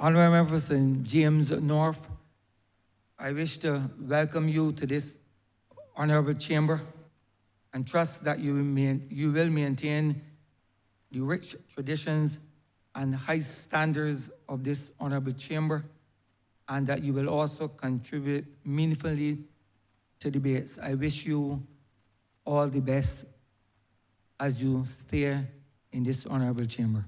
Honourable Member for St. James North, I wish to welcome you to this honourable chamber and trust that you will maintain the rich traditions and high standards of this honourable chamber, and that you will also contribute meaningfully to debates. I wish you all the best as you stay in this honourable chamber.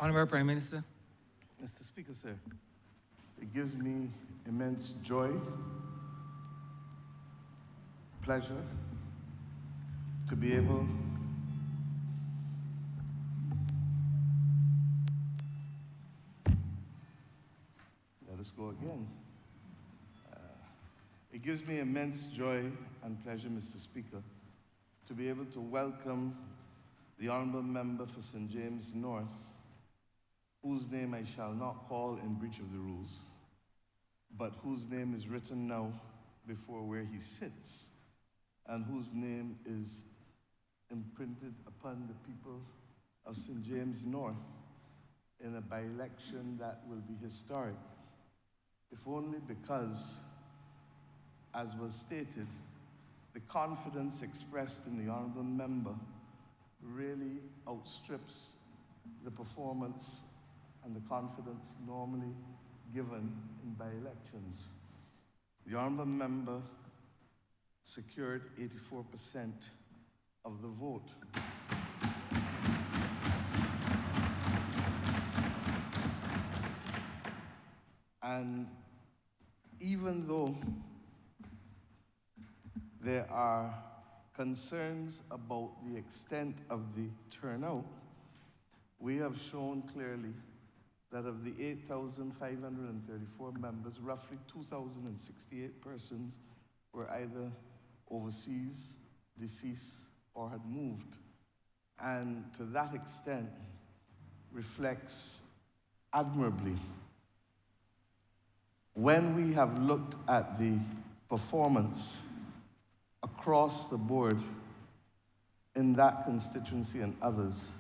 Honourable Prime Minister. Mr. Speaker, sir, it gives me immense joy, pleasure to be able let us go again. It gives me immense joy and pleasure, Mr. Speaker, to be able to welcome the Honourable Member for St. James North, whose name I shall not call in breach of the rules, but whose name is written now before where he sits, and whose name is imprinted upon the people of St. James North in a by-election that will be historic, if only because, as was stated, the confidence expressed in the Honourable Member really outstrips the performance and the confidence normally given in by-elections. The Honourable Member secured 84% of the vote. And even though there are concerns about the extent of the turnout, we have shown clearly that of the 8,534 members, roughly 2,068 persons were either overseas, deceased, or had moved. And to that extent, reflects admirably. When we have looked at the performance across the board in that constituency and others,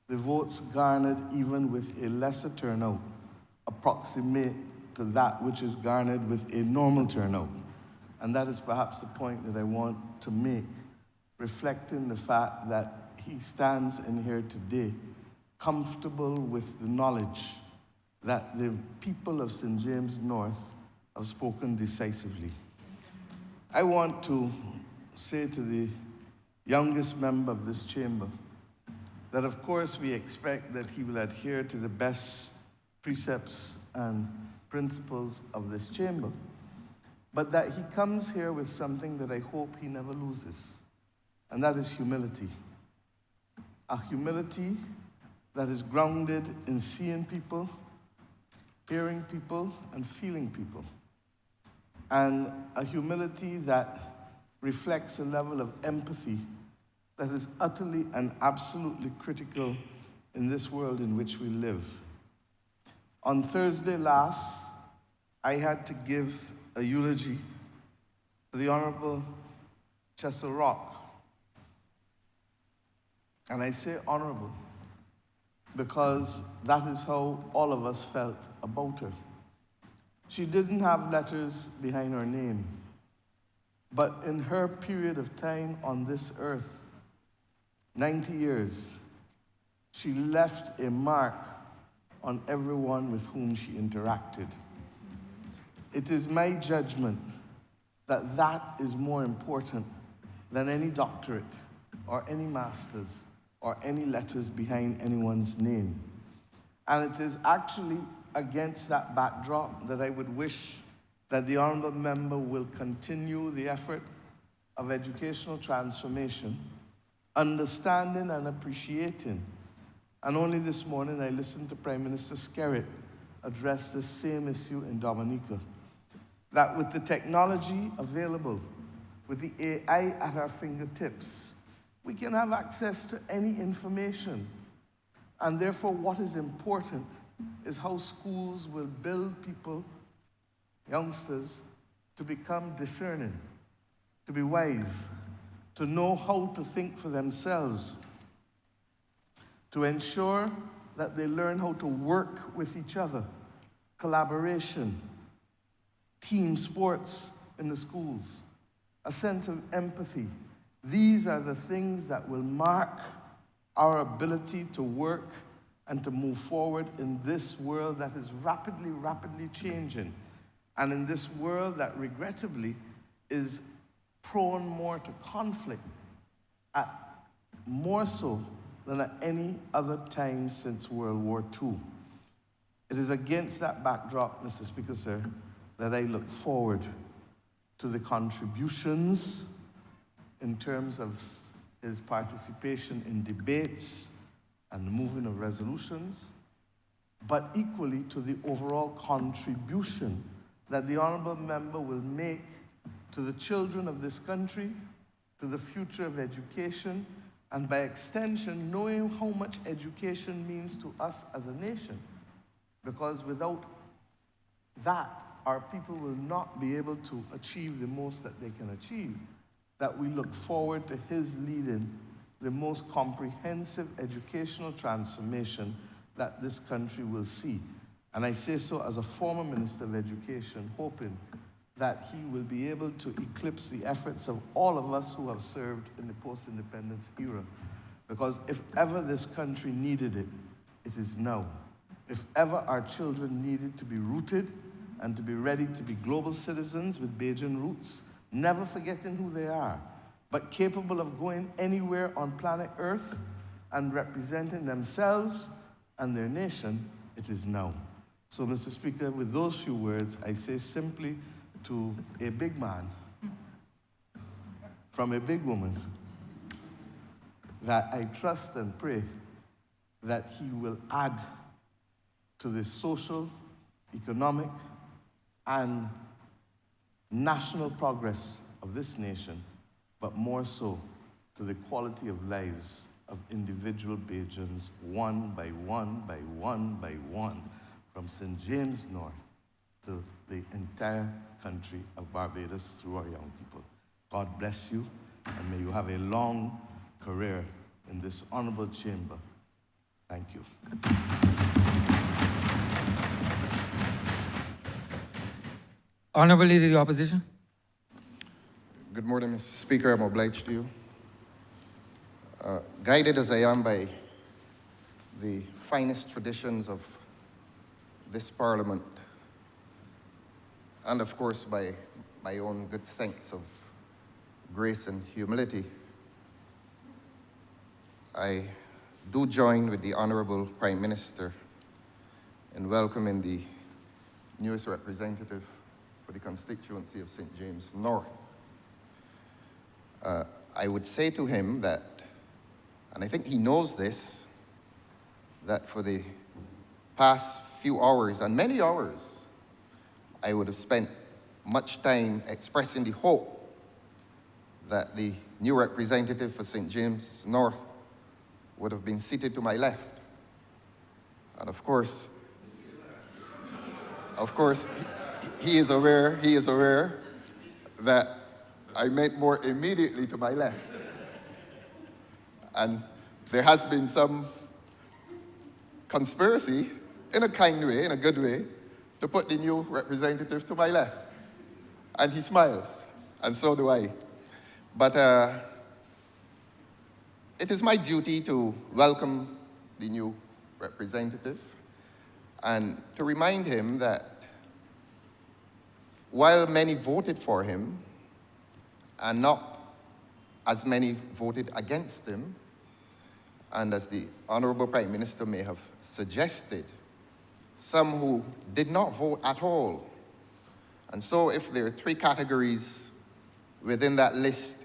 the votes garnered, even with a lesser turnout, approximate to that which is garnered with a normal turnout. And that is perhaps the point that I want to make, reflecting the fact that he stands in here today comfortable with the knowledge that the people of St. James North have spoken decisively. I want to say to the youngest member of this chamber that of course we expect that he will adhere to the best precepts and principles of this chamber, but that he comes here with something that I hope he never loses, and that is humility. A humility that is grounded in seeing people, hearing people, and feeling people. And a humility that reflects a level of empathy that is utterly and absolutely critical in this world in which we live. On Thursday last, I had to give a eulogy to the Honourable Chester Rock. And I say honourable because that is how all of us felt about her. She didn't have letters behind her name, but in her period of time on this earth, 90 years, she left a mark on everyone with whom she interacted. It is my judgment that that is more important than any doctorate or any master's or any letters behind anyone's name. And it is actually against that backdrop that I would wish that the Honourable Member will continue the effort of educational transformation, understanding and appreciating. And only this morning I listened to Prime Minister Skerritt address the same issue in Dominica. That with the technology available, with the AI at our fingertips, we can have access to any information. And therefore what is important is how schools will build people, youngsters, to become discerning, to be wise, to know how to think for themselves, to ensure that they learn how to work with each other, collaboration, team sports in the schools, a sense of empathy. These are the things that will mark our ability to work and to move forward in this world that is rapidly, rapidly changing. And in this world that regrettably is prone more to conflict, more so than at any other time since World War II. It is against that backdrop, Mr. Speaker, sir, that I look forward to the contributions in terms of his participation in debates and the moving of resolutions, but equally to the overall contribution that the honourable member will make to the children of this country, to the future of education, and by extension, knowing how much education means to us as a nation. Because without that, our people will not be able to achieve the most that they can achieve. That we look forward to his leading the most comprehensive educational transformation that this country will see. And I say so as a former Minister of Education, hoping that he will be able to eclipse the efforts of all of us who have served in the post-independence era. Because if ever this country needed it, it is now. If ever our children needed to be rooted and to be ready to be global citizens with Bajan roots, never forgetting who they are, but capable of going anywhere on planet Earth and representing themselves and their nation, it is now. So, Mr. Speaker, with those few words, I say simply to a big man from a big woman that I trust and pray that he will add to the social, economic, and national progress of this nation, but more so to the quality of lives of individual Bajans, one by one, by one, by one, from St. James North to the entire country of Barbados through our young people. God bless you, and may you have a long career in this honorable chamber. Thank you. Honourable Leader of the Opposition. Good morning, Mr. Speaker. I'm obliged to you. Guided as I am by the finest traditions of this Parliament, and of course by my own good sense of grace and humility, I do join with the Honourable Prime Minister in welcoming the newest representative for the constituency of St. James North. I would say to him that, and I think he knows this, that for the past few hours, and many hours, I would have spent much time expressing the hope that the new representative for St. James North would have been seated to my left. And of course, he is aware that I meant more immediately to my left. And there has been some conspiracy, in a kind way, in a good way, to put the new representative to my left. And he smiles, and so do I. But it is my duty to welcome the new representative and to remind him that while many voted for him and not as many voted against him, and as the Honourable Prime Minister may have suggested, some who did not vote at all. And so if there are three categories within that list,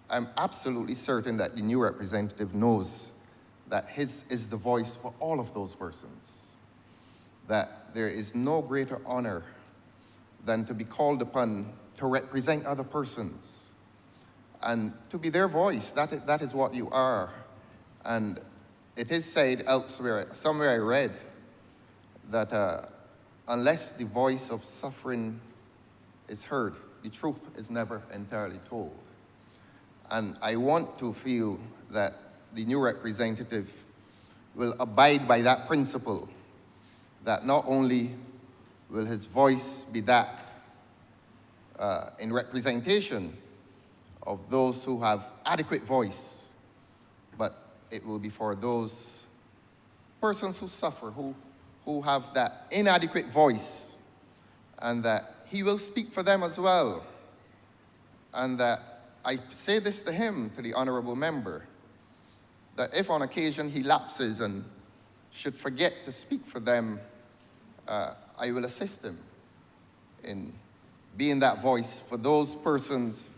I'm absolutely certain that the new representative knows that his is the voice for all of those persons. That there is no greater honor than to be called upon to represent other persons and to be their voice. That is what you are. And it is said elsewhere, somewhere I read, that unless the voice of suffering is heard, the truth is never entirely told. And I want to feel that the new representative will abide by that principle, that not only will his voice be that in representation of those who have adequate voice, but it will be for those persons who suffer, who have that inadequate voice, and that he will speak for them as well. And that I say this to him, to the honorable member, that if on occasion he lapses and should forget to speak for them, I will assist him in being that voice for those persons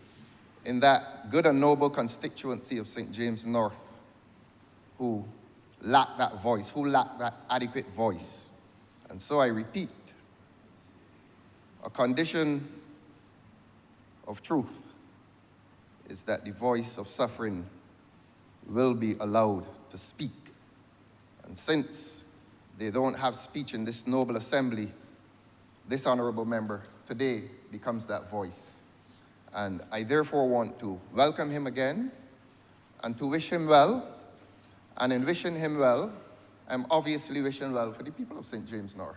in that good and noble constituency of St. James North who lack that voice, who lack that adequate voice. And so I repeat, a condition of truth is that the voice of suffering will be allowed to speak. And since they don't have speech in this noble assembly, this honorable member today becomes that voice. And I therefore want to welcome him again and to wish him well. And in wishing him well, I'm obviously wishing well for the people of St. James North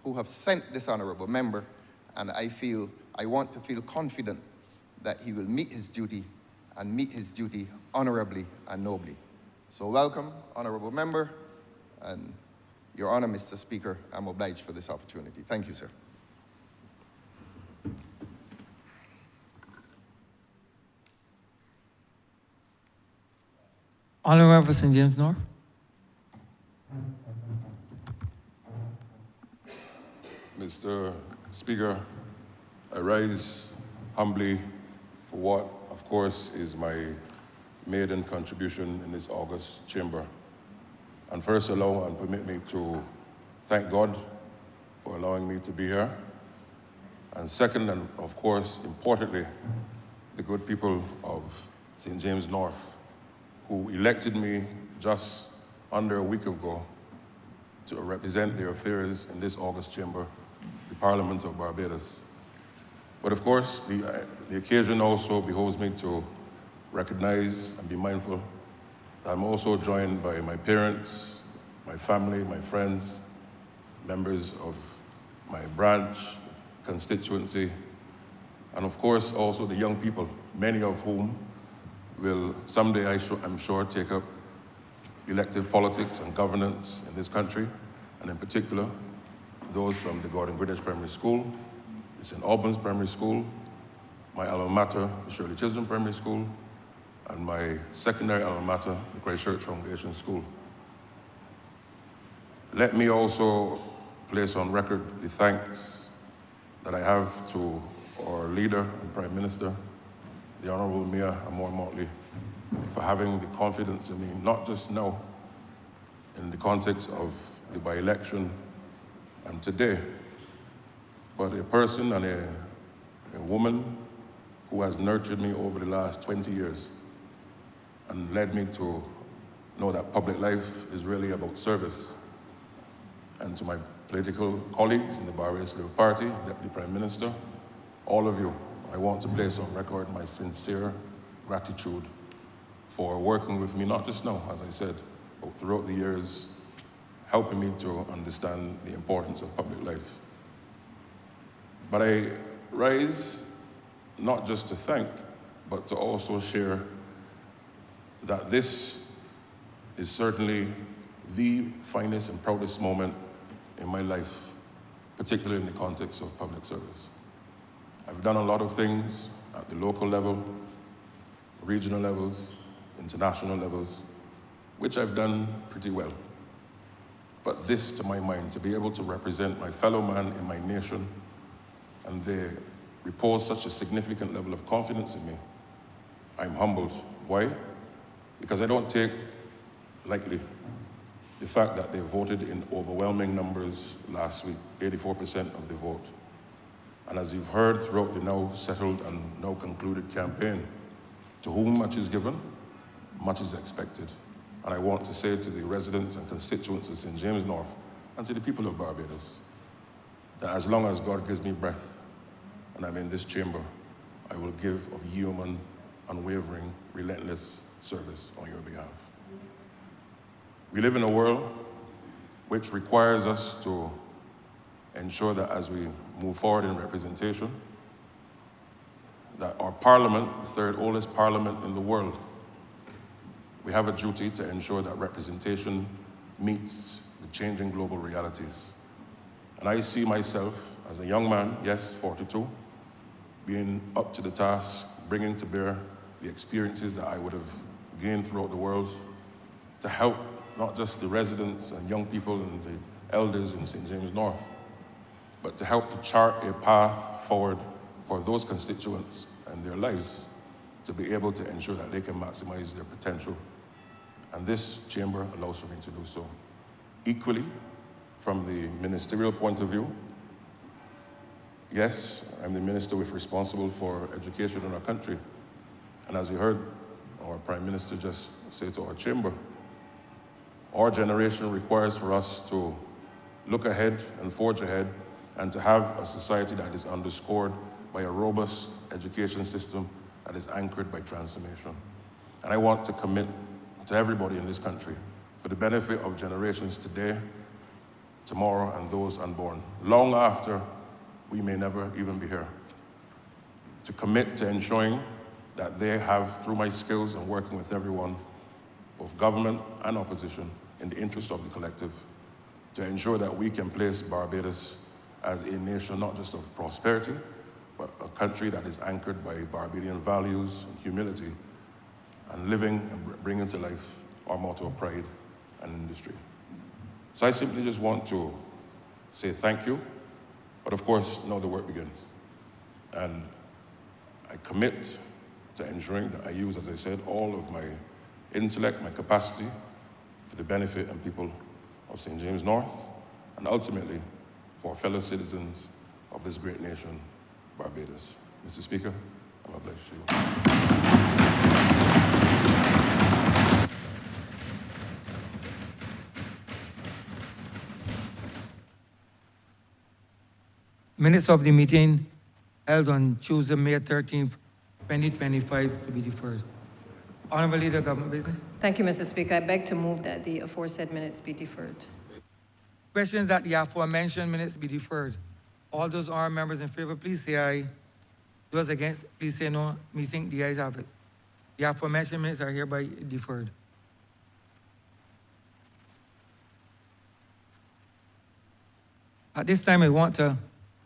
who have sent this honorable member, and I want to feel confident that he will meet his duty and meet his duty honorably and nobly. So welcome, honorable member, and Your Honor, Mr. Speaker, I'm obliged for this opportunity. Thank you, sir. Honourable for St. James North. Mr. Speaker, I rise humbly for what, of course, is my maiden contribution in this August chamber. And first, allow and permit me to thank God for allowing me to be here. And second, and of course, importantly, the good people of St. James North, who elected me just under a week ago to represent their affairs in this August chamber, the Parliament of Barbados. But of course, the occasion also behoves me to recognize and be mindful that I'm also joined by my parents, my family, my friends, members of my branch, constituency, and of course also the young people, many of whom will someday, I'm sure, take up elective politics and governance in this country, and in particular, those from the Gordon Greenwich Primary School, the St. Albans Primary School, my alma mater, the Shirley Chisholm Primary School, and my secondary alma mater, the Christ Church Foundation School. Let me also place on record the thanks that I have to our leader and Prime Minister, the Honourable Mia Amor Motley, for having the confidence in me, not just now in the context of the by-election and today, but a person and a woman who has nurtured me over the last 20 years and led me to know that public life is really about service. And to my political colleagues in the Barbados Labour Party, Deputy Prime Minister, all of you, I want to place on record my sincere gratitude for working with me, not just now, as I said, but throughout the years, helping me to understand the importance of public life. But I rise not just to thank, but to also share that this is certainly the finest and proudest moment in my life, particularly in the context of public service. I've done a lot of things at the local level, regional levels, international levels, which I've done pretty well. But this, to my mind, to be able to represent my fellow man in my nation, and they repose such a significant level of confidence in me, I'm humbled. Why? Because I don't take lightly the fact that they voted in overwhelming numbers last week, 84% of the vote. And as you've heard throughout the now settled and now concluded campaign, to whom much is given, much is expected. And I want to say to the residents and constituents of St. James North and to the people of Barbados that as long as God gives me breath and I'm in this chamber, I will give of human unwavering, relentless service on your behalf. We live in a world which requires us to ensure that as we move forward in representation, that our parliament, the third oldest parliament in the world, we have a duty to ensure that representation meets the changing global realities. And I see myself as a young man, yes, 42, being up to the task, bringing to bear the experiences that I would have gained throughout the world to help not just the residents and young people and the elders in St. James North, but to help to chart a path forward for those constituents and their lives to be able to ensure that they can maximize their potential. And this chamber allows for me to do so. Equally, from the ministerial point of view, yes, I'm the minister responsible for education in our country. And as you heard our Prime Minister just say to our chamber, our generation requires for us to look ahead and forge ahead and to have a society that is underscored by a robust education system that is anchored by transformation. And I want to commit to everybody in this country for the benefit of generations today, tomorrow, and those unborn, long after we may never even be here, to commit to ensuring that they have, through my skills and working with everyone, both government and opposition, in the interest of the collective, to ensure that we can place Barbados as a nation not just of prosperity, but a country that is anchored by Barbadian values and humility, and living and bringing to life our motto of pride and industry. So I simply just want to say thank you, but of course, now the work begins. And I commit to ensuring that I use, as I said, all of my intellect, my capacity, for the benefit and people of St. James North, and ultimately for fellow citizens of this great nation, Barbados. Mr. Speaker, I'm obliged to you. Minutes of the meeting held on Tuesday, May 13th, 2025 to be deferred. Honourable Leader, Government Business. Thank you, Mr. Speaker. I beg to move that the aforesaid minutes be deferred. Questions that the aforementioned minutes be deferred. All those honourable members in favor, please say aye. Those against, please say no. Me think the ayes have it. The aforementioned minutes are hereby deferred. At this time, I want to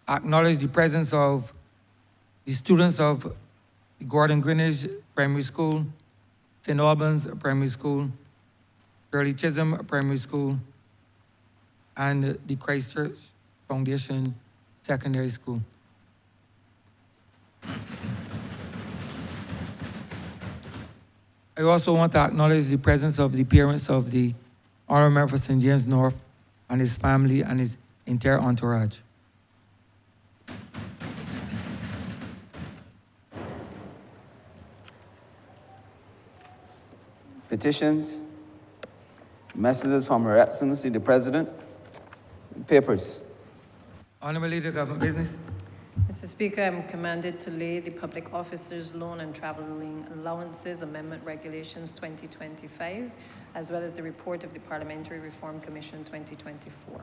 acknowledge the presence of the students of the Gordon Greenwich Primary School, St. Albans Primary School, Shirley Chisholm Primary School, and the Christchurch Foundation Secondary School. I also want to acknowledge the presence of the parents of the Honourable Member for St. James North and his family and his entire entourage. Petitions, messages from Her Excellency the President, papers. Honourable Leader, Government Business. Mr. Speaker, I'm commanded to lay the Public Officers Loan and Travelling Allowances Amendment Regulations 2025, as well as the report of the Parliamentary Reform Commission 2024.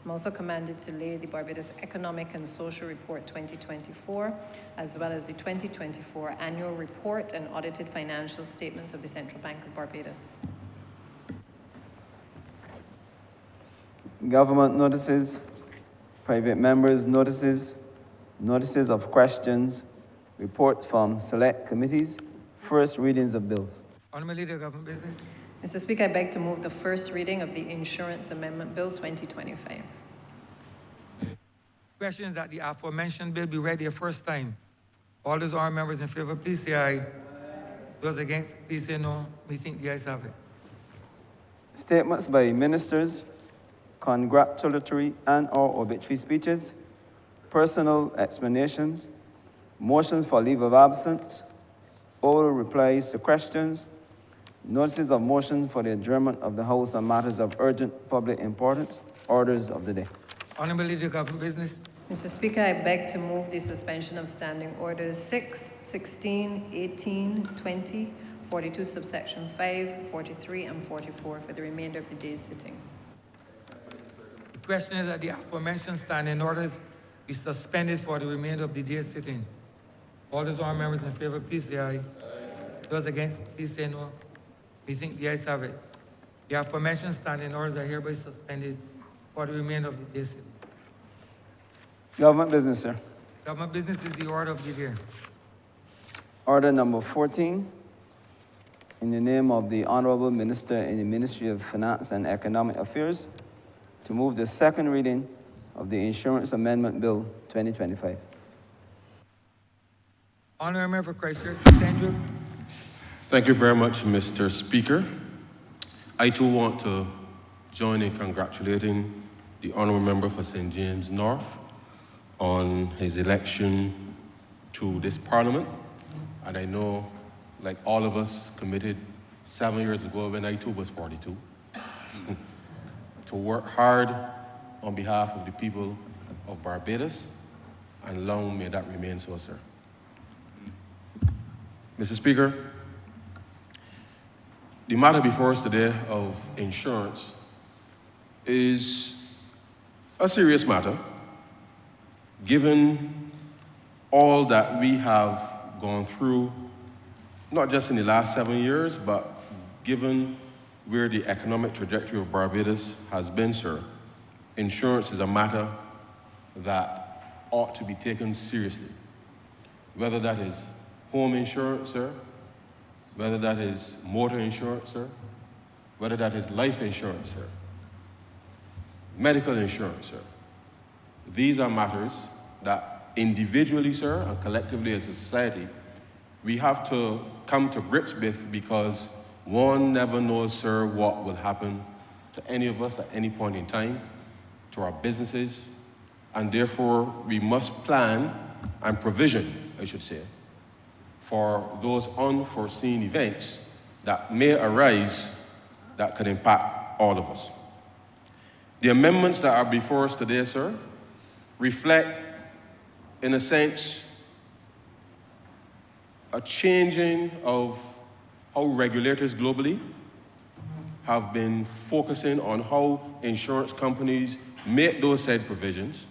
I'm also commanded to lay the Barbados Economic and Social Report 2024, as well as the 2024 Annual Report and Audited Financial Statements of the Central Bank of Barbados. Government notices, private members' notices, notices of questions, reports from select committees, first readings of bills. Honourable Leader, Government Business. Mr. Speaker, I beg to move the first reading of the Insurance Amendment Bill 2025. Questions that the aforementioned bill be read the first time. All those honourable members in favor, please say aye. Those against, please say no. We think the ayes have it. Statements by ministers, congratulatory and/or obituary speeches, personal explanations, motions for leave of absence, oral replies to questions, notices of motion for the adjournment of the House on matters of urgent public importance, orders of the day. Honourable Leader, Government Business. Mr. Speaker, I beg to move the suspension of standing orders 6, 16, 18, 20, 42 subsection 5, 43, and 44 for the remainder of the day's sitting. The question is that the aforementioned standing orders be suspended for the remainder of the day's sitting. All those honourable members in favor, please say aye. Those against, please say no. We think the ayes have it. The aforementioned standing orders are hereby suspended for the remainder of the day's sitting. Government business, sir. Government business is the order of the day. Order number 14. In the name of the Honourable Minister in the Ministry of Finance and Economic Affairs, to move the second reading of the Insurance Amendment Bill 2025. Honourable Member Christchurch Central. Thank you very much, Mr. Speaker. I too want to join in congratulating the Honourable Member for St. James North on his election to this Parliament. And I know, like all of us, committed 7 years ago when I too was 42, to work hard on behalf of the people of Barbados, and long may that remain so, sir. Mr. Speaker, the matter before us today of insurance is a serious matter, given all that we have gone through, not just in the last 7 years, but given where the economic trajectory of Barbados has been, sir. Insurance is a matter that ought to be taken seriously, whether that is home insurance, sir, whether that is motor insurance, sir, whether that is life insurance, sir, medical insurance, sir. These are matters that individually, sir, and collectively as a society, we have to come to grips with, because one never knows, sir, what will happen to any of us at any point in time, to our businesses, and therefore we must plan and provision, I should say, for those unforeseen events that may arise that could impact all of us. The amendments that are before us today, sir, reflect, in a sense, a changing of how regulators globally have been focusing on how insurance companies make those said provisions.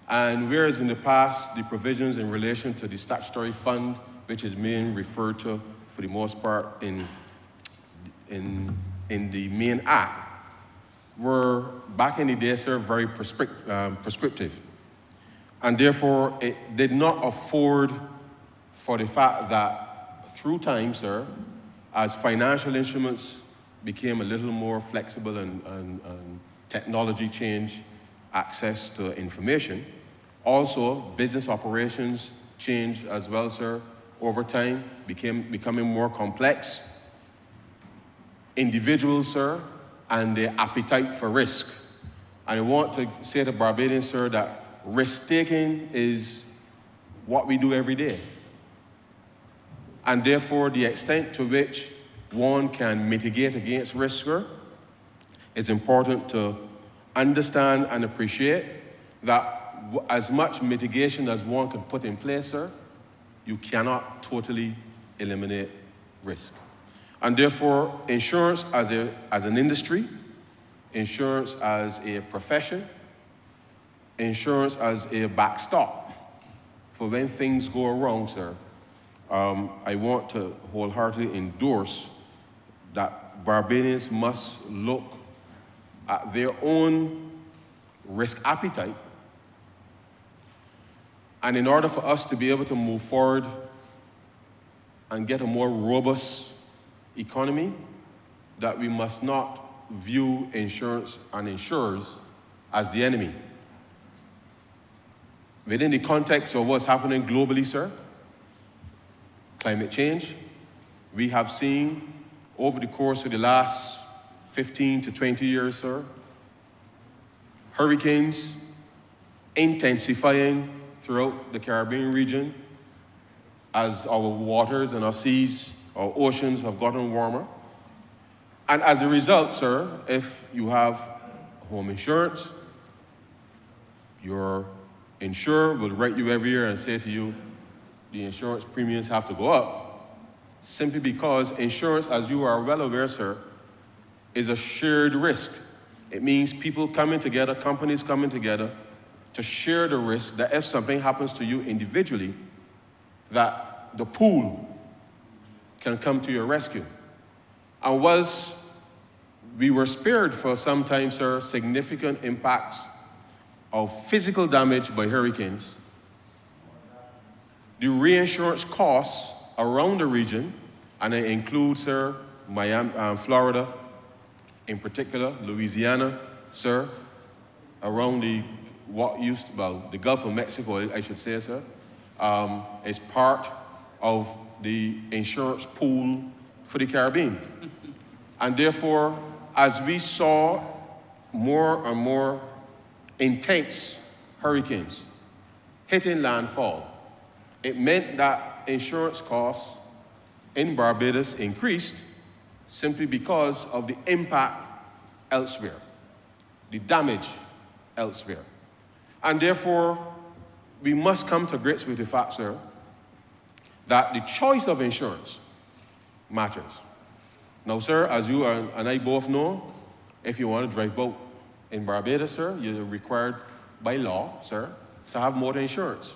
And whereas in the past, the provisions in relation to the statutory fund, which is being referred to for the most part in the main act, were back in the day, sir, very prescriptive. And therefore, it did not afford for the fact that through time, sir, as financial instruments became a little more flexible and technology changed access to information, also business operations changed as well, sir, over time, becoming more complex. Individuals, sir, and their appetite for risk. And I want to say to Barbadians, sir, that risk-taking is what we do every day. And therefore, the extent to which one can mitigate against risk, sir, is important to understand and appreciate that as much mitigation as one can put in place, sir, you cannot totally eliminate risk. And therefore, insurance as an industry, insurance as a profession, insurance as a backstop for when things go wrong, sir, I want to wholeheartedly endorse that Barbadians must look at their own risk appetite. And in order for us to be able to move forward and get a more robust economy, that we must not view insurance and insurers as the enemy. Within the context of what's happening globally, sir, climate change, we have seen over the course of the last 15 to 20 years, sir, hurricanes intensifying throughout the Caribbean region as our waters and our seas, our oceans have gotten warmer. And as a result, sir, if you have home insurance, your insurer will write you every year and say to you, the insurance premiums have to go up, simply because insurance, as you are well aware, sir, is a shared risk. It means people coming together, companies coming together to share the risk that if something happens to you individually, that the pool can come to your rescue. And whilst we were spared for some time, sir, significant impacts of physical damage by hurricanes, the reinsurance costs around the region, and it includes, sir, Miami, Florida, in particular, Louisiana, sir, around the Gulf of Mexico, I should say, sir, is part of the insurance pool for the Caribbean. And therefore, as we saw more and more intense hurricanes hitting landfall, it meant that insurance costs in Barbados increased simply because of the impact elsewhere, the damage elsewhere. And therefore, we must come to grips with the fact, sir, that the choice of insurance matters. Now, sir, as you and I both know, if you want to drive boat in Barbados, sir, you're required by law, sir, to have motor insurance.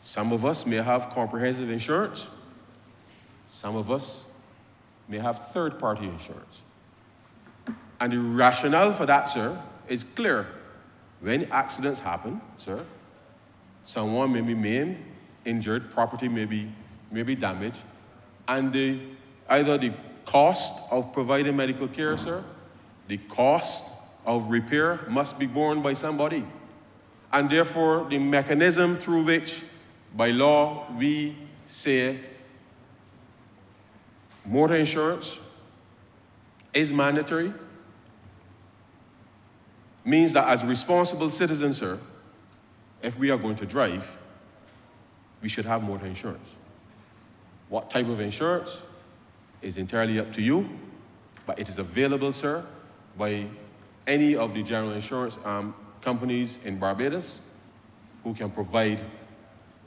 Some of us may have comprehensive insurance. Some of us may have third-party insurance. And the rationale for that, sir, is clear. When accidents happen, sir, someone may be maimed, injured, property may be damaged, and either the cost of providing medical care, sir, the cost of repair must be borne by somebody. And therefore, the mechanism through which, by law, we say motor insurance is mandatory means that as responsible citizens, sir, if we are going to drive, we should have motor insurance. What type of insurance is entirely up to you, but it is available, sir, by any of the general insurance companies in Barbados who can provide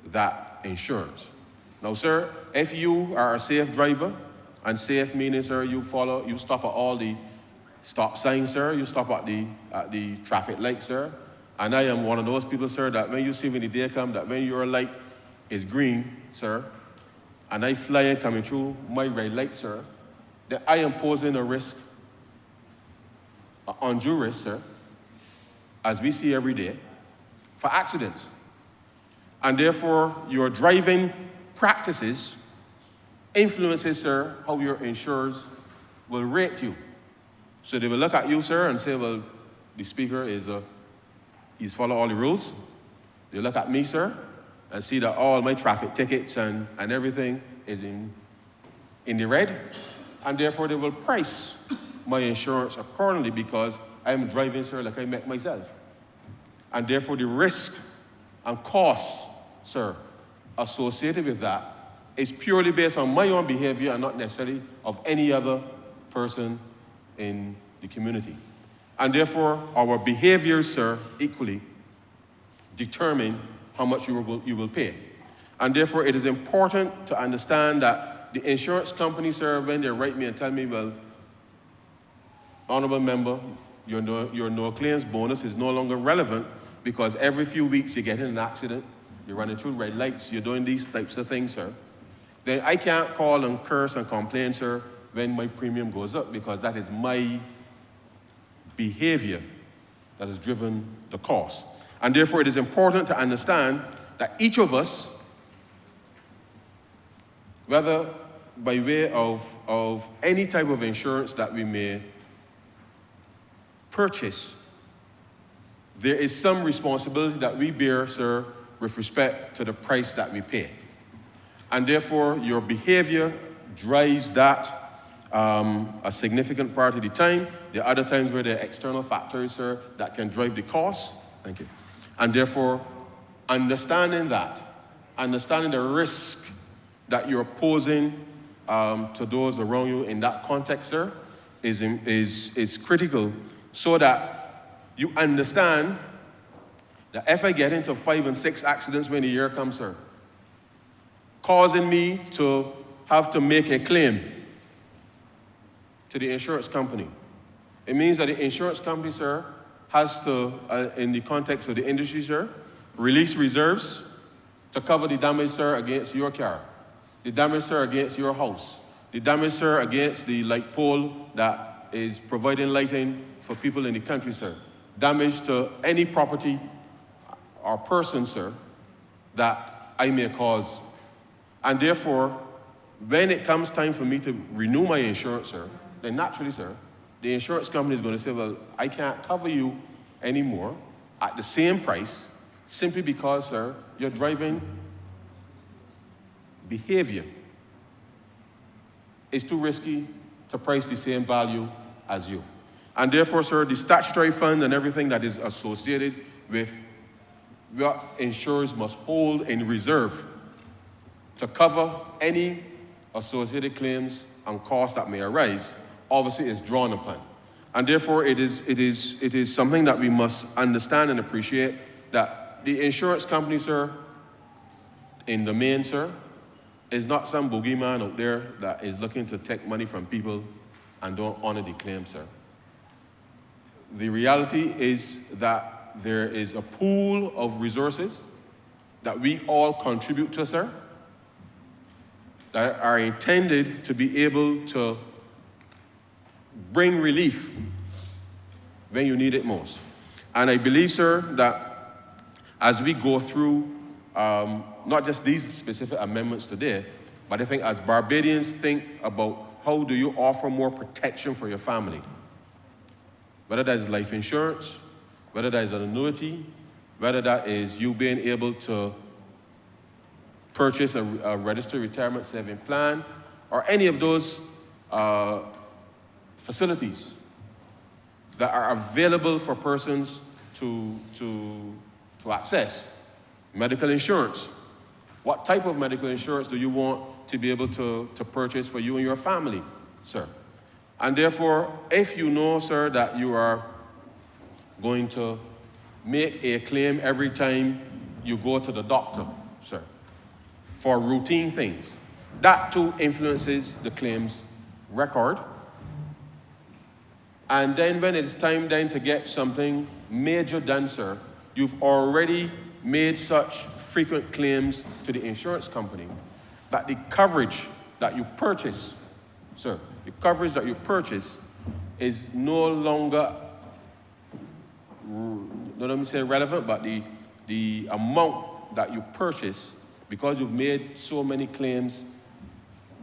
that insurance. Now, sir, if you are a safe driver, and safe meaning, sir, you stop at all the stop signs, sir, you stop at the traffic light, sir, and I am one of those people, sir, that when you see when the day comes, that when your light is green, sir, and I fly in coming through my red light, sir, then I am posing a risk, an undue risk, sir, as we see every day, for accidents. And therefore, your driving practices influences, sir, how your insurers will rate you. So they will look at you, sir, and say, well, the speaker he's followed all the rules. They look at me, sir, and see that all my traffic tickets and everything is in the red. And therefore, they will price my insurance accordingly because I'm driving, sir, like I make myself. And therefore, the risk and cost, sir, associated with that is purely based on my own behavior and not necessarily of any other person in the community. And therefore, our behaviors, sir, equally determine how much you will pay. And therefore, it is important to understand that the insurance company, sir, when they write me and tell me, well, honorable member, your no claims bonus is no longer relevant because every few weeks you get in an accident, you're running through red lights, you're doing these types of things, sir, then I can't call and curse and complain, sir, when my premium goes up because that is my behavior that has driven the cost. And therefore, it is important to understand that each of us, whether by way of any type of insurance that we may purchase, there is some responsibility that we bear, sir, with respect to the price that we pay. And therefore, your behavior drives that a significant part of the time. There are other times where there are external factors, sir, that can drive the cost. Thank you. And therefore, understanding the risk that you're posing to those around you in that context, sir, is critical so that you understand that if I get into 5 and 6 accidents when the year comes, sir, causing me to have to make a claim to the insurance company, it means that the insurance company, sir, has to, in the context of the industry, sir, release reserves to cover the damage, sir, against your car, the damage, sir, against your house, the damage, sir, against the light pole that is providing lighting for people in the country, sir, damage to any property or person, sir, that I may cause. And therefore, when it comes time for me to renew my insurance, sir, then naturally, sir, the insurance company is going to say, well, I can't cover you anymore at the same price simply because, sir, your driving behavior is too risky to price the same value as you. And therefore, sir, the statutory fund and everything that is associated with what insurers must hold in reserve to cover any associated claims and costs that may arise, obviously is drawn upon. And therefore, it is something that we must understand and appreciate, that the insurance company, sir, in the main, sir, is not some boogeyman out there that is looking to take money from people and don't honor the claim, sir. The reality is that there is a pool of resources that we all contribute to, sir, that are intended to be able to bring relief when you need it most. And I believe, sir, that as we go through not just these specific amendments today, but I think as Barbadians think about how do you offer more protection for your family, whether that is life insurance, whether that is an annuity, whether that is you being able to purchase a registered retirement saving plan, or any of those facilities that are available for persons to access. Medical insurance. What type of medical insurance do you want to be able to purchase for you and your family, sir? And therefore, if you know, sir, that you are going to make a claim every time you go to the doctor, sir, for routine things, that too influences the claims record. And then when it's time then to get something major done, sir, you've already made such frequent claims to the insurance company that the coverage that you purchase, sir, the coverage that you purchase is no longer, let me say relevant, but the amount that you purchase, because you've made so many claims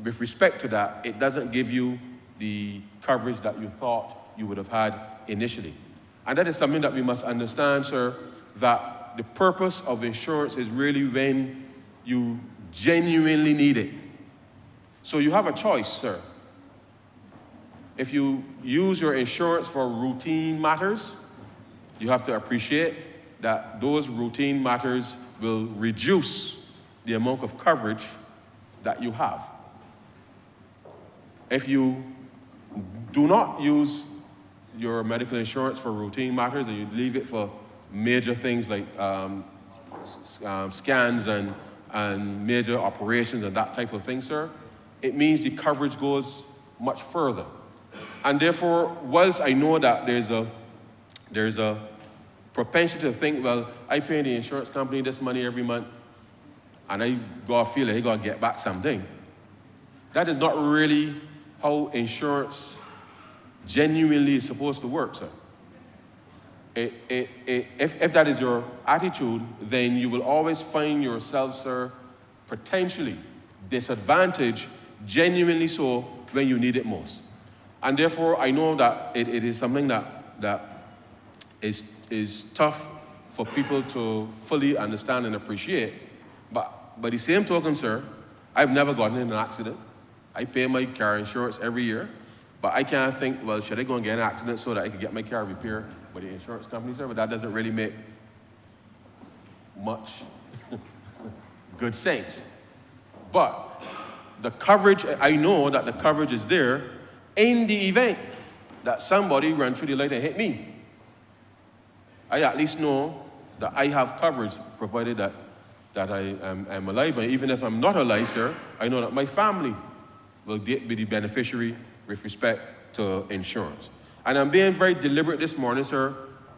with respect to that, it doesn't give you the coverage that you thought you would have had initially. And that is something that we must understand, sir, that the purpose of insurance is really when you genuinely need it. So you have a choice, sir. If you use your insurance for routine matters, you have to appreciate that those routine matters will reduce the amount of coverage that you have. If you do not use your medical insurance for routine matters and you leave it for major things like scans and major operations and that type of thing, sir, it means the coverage goes much further. And therefore, whilst I know that there's a propensity to think, well, I pay the insurance company this money every month, and I gotta feel like I gotta get back something. That is not really how insurance genuinely is supposed to work, sir. If that is your attitude, then you will always find yourself, sir, potentially disadvantaged, genuinely so, when you need it most. And therefore, I know that it is something that is tough for people to fully understand and appreciate. But by the same token, sir, I've never gotten in an accident. I pay my car insurance every year, but I can't think, well, should I go and get in an accident so that I can get my car repaired by the insurance company, sir? But that doesn't really make much good sense. But the coverage, I know that the coverage is there in the event that somebody ran through the light and hit me. I at least know that I have coverage, provided that I am alive. And even if I'm not alive, sir, I know that my family will be the beneficiary with respect to insurance. And I'm being very deliberate this morning, sir,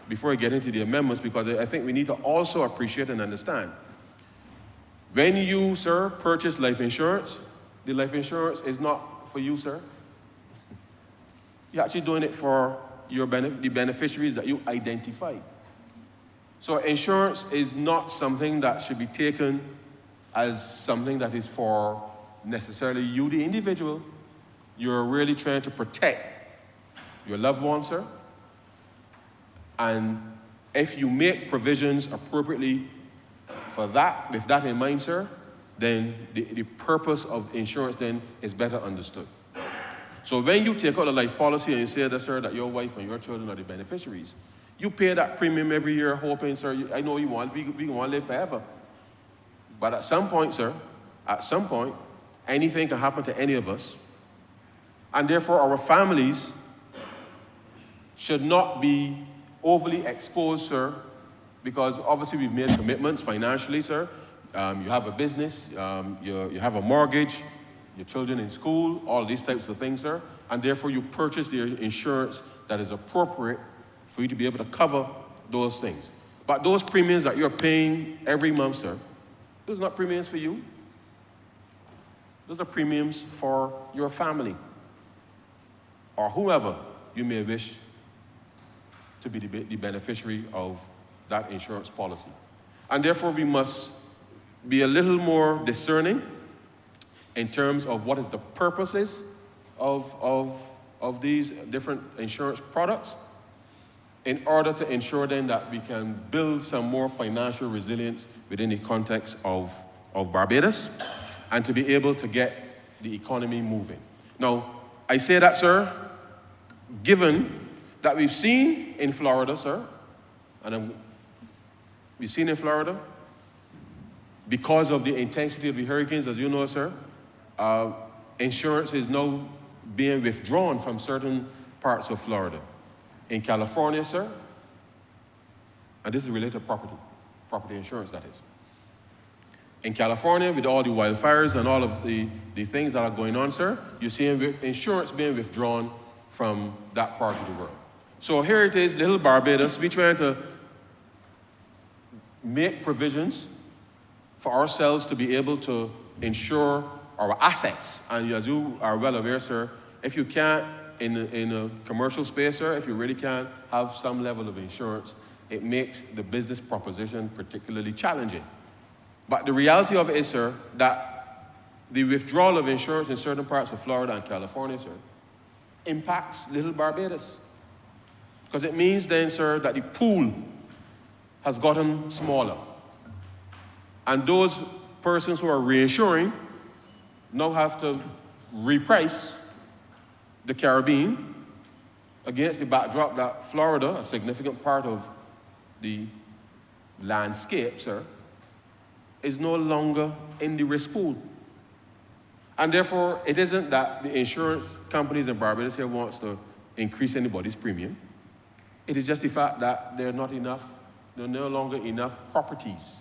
before I get into the amendments, because I think we need to also appreciate and understand. When you, sir, purchase life insurance, the life insurance is not for you, sir. You're actually doing it for the beneficiaries that you identify. So insurance is not something that should be taken as something that is for necessarily you, the individual. You're really trying to protect your loved ones, sir. And if you make provisions appropriately for that, with that in mind, sir, then the purpose of insurance then is better understood. So when you take out a life policy and you say that, sir, that your wife and your children are the beneficiaries, you pay that premium every year hoping, sir, I know we want to live forever. But at some point, sir, anything can happen to any of us. And therefore, our families should not be overly exposed, sir, because obviously we've made commitments financially, sir. You have a business, you have a mortgage, your children in school, all these types of things, sir. And therefore, you purchase the insurance that is appropriate for you to be able to cover those things. But those premiums that you're paying every month, sir, those are not premiums for you. Those are premiums for your family or whoever you may wish to be the beneficiary of that insurance policy. And therefore, we must be a little more discerning in terms of what is the purposes of these different insurance products, in order to ensure then that we can build some more financial resilience within the context of Barbados, and to be able to get the economy moving. Now, I say that, sir, given that we've seen in Florida, sir, we've seen in Florida, because of the intensity of the hurricanes, as you know, sir, insurance is now being withdrawn from certain parts of Florida. In California, sir, and this is related to property insurance, that is. In California, with all the wildfires and all of the things that are going on, sir, you're seeing insurance being withdrawn from that part of the world. So here it is, little Barbados, we're trying to make provisions for ourselves to be able to insure our assets. And as you are well aware, sir, if you can't, in a commercial space, sir, if you really can't have some level of insurance, it makes the business proposition particularly challenging. But the reality of it is, sir, that the withdrawal of insurance in certain parts of Florida and California, sir, impacts little Barbados. Because it means then, sir, that the pool has gotten smaller. And those persons who are reinsuring now have to reprice the Caribbean against the backdrop that Florida, a significant part of the landscape, sir, is no longer in the risk pool. And therefore, it isn't that the insurance companies in Barbados here wants to increase anybody's premium. It is just the fact that there are no longer enough properties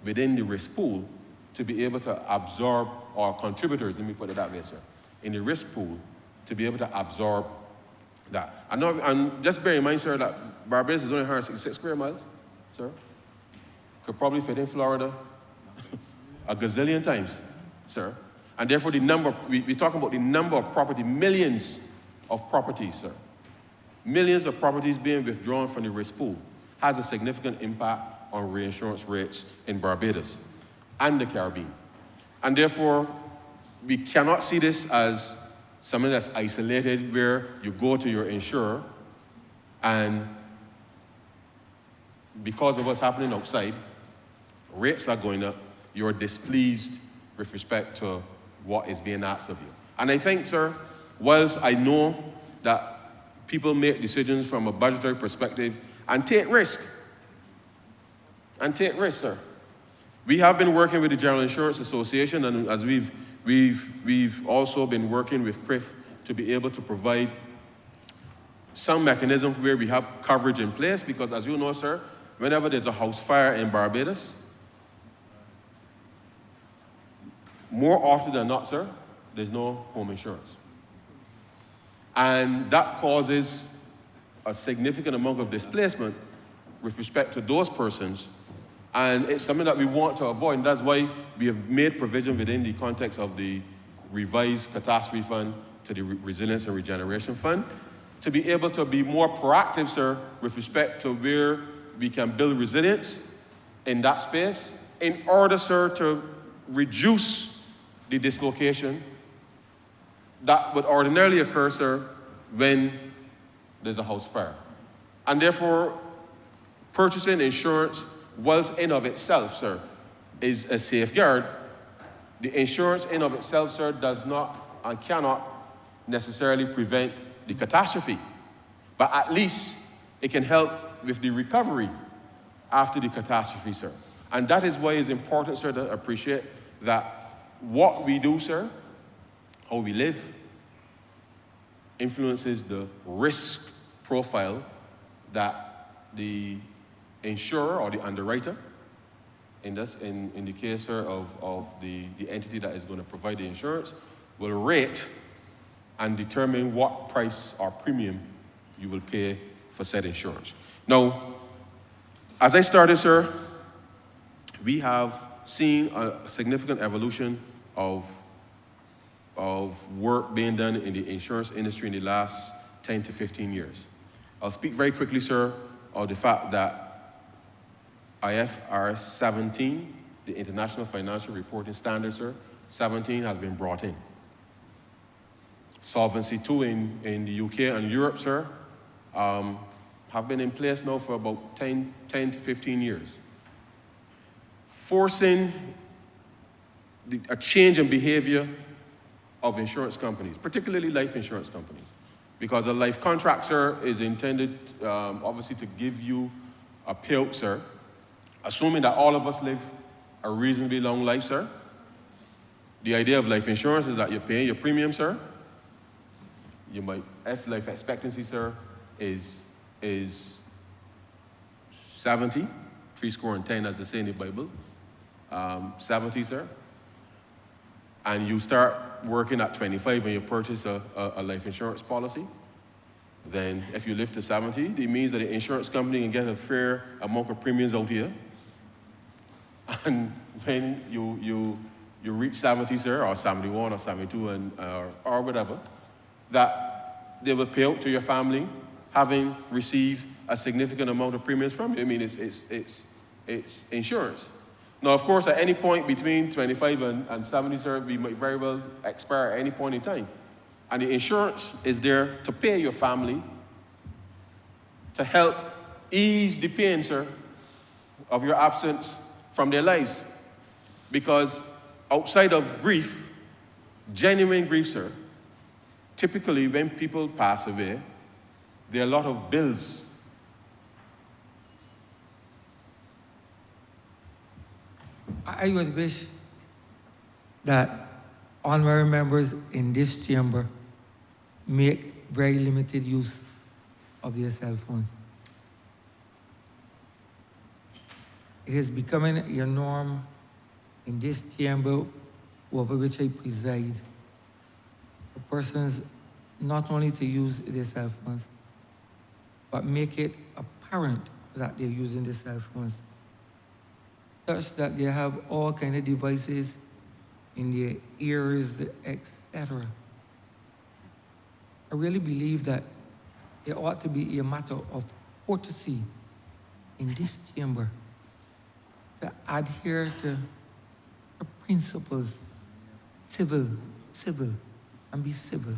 within the risk pool to be able to absorb, or contributors, let me put it that way, sir, in the risk pool to be able to absorb that. And just bear in mind, sir, that Barbados is only 166 square miles, sir. Could probably fit in Florida a gazillion times, sir. And therefore, we're talking about the number of property, millions of properties, sir. Millions of properties being withdrawn from the risk pool has a significant impact on reinsurance rates in Barbados and the Caribbean. And therefore, we cannot see this as something that's isolated, where you go to your insurer and because of what's happening outside, rates are going up, you're displeased with respect to what is being asked of you. And I think, sir, whilst I know that people make decisions from a budgetary perspective and take risk, sir. We have been working with the General Insurance Association, and as we've also been working with CRIF to be able to provide some mechanism where we have coverage in place, because as you know, sir, whenever there's a house fire in Barbados, more often than not, sir, there's no home insurance. And that causes a significant amount of displacement with respect to those persons. And it's something that we want to avoid. And that's why we have made provision within the context of the revised catastrophe fund to the Resilience and Regeneration Fund to be able to be more proactive, sir, with respect to where we can build resilience in that space in order, sir, to reduce the dislocation that would ordinarily occur, sir, when there's a house fire. And therefore, purchasing insurance, whilst in of itself, sir, is a safeguard, the insurance in of itself, sir, does not and cannot necessarily prevent the catastrophe. But at least it can help with the recovery after the catastrophe, sir. And that is why it's important, sir, to appreciate that what we do, sir, how we live, influences the risk profile that the insurer or the underwriter, in the case, sir, of the entity that is going to provide the insurance, will rate and determine what price or premium you will pay for said insurance. Now, as I started, sir, we have seen a significant evolution of work being done in the insurance industry in the last 10 to 15 years. I'll speak very quickly, sir, of the fact that IFRS 17, the International Financial Reporting Standard, sir, 17 has been brought in. Solvency II in the UK and Europe, sir, have been in place now for about 10 to 15 years. Forcing a change in behavior of insurance companies, particularly life insurance companies, because a life contract, sir, is intended, obviously, to give you a payout, sir, assuming that all of us live a reasonably long life, sir. The idea of life insurance is that you're paying your premium, sir. You might, if life expectancy, sir, is 70, 70, as they say in the Bible, 70, sir, and you start working at 25 when you purchase a life insurance policy, then if you live to 70, it means that the insurance company can get a fair amount of premiums out here. And when you reach 70, sir, or 71 or 72 or whatever, that they will pay out to your family having received a significant amount of premiums from you. I mean, it's insurance. Now, of course, at any point between 25 and 70, sir, we might very well expire at any point in time. And the insurance is there to pay your family to help ease the pain, sir, of your absence from their lives. Because outside of grief, genuine grief, sir, typically when people pass away, there are a lot of bills. I would wish that honorary members in this chamber make very limited use of their cell phones. It is becoming a norm in this chamber over which I preside for persons not only to use their cell phones, but make it apparent that they're using the cell phones, such that they have all kind of devices in their ears, etc. I really believe that it ought to be a matter of courtesy in this chamber to adhere to the principles, civil, and be civil.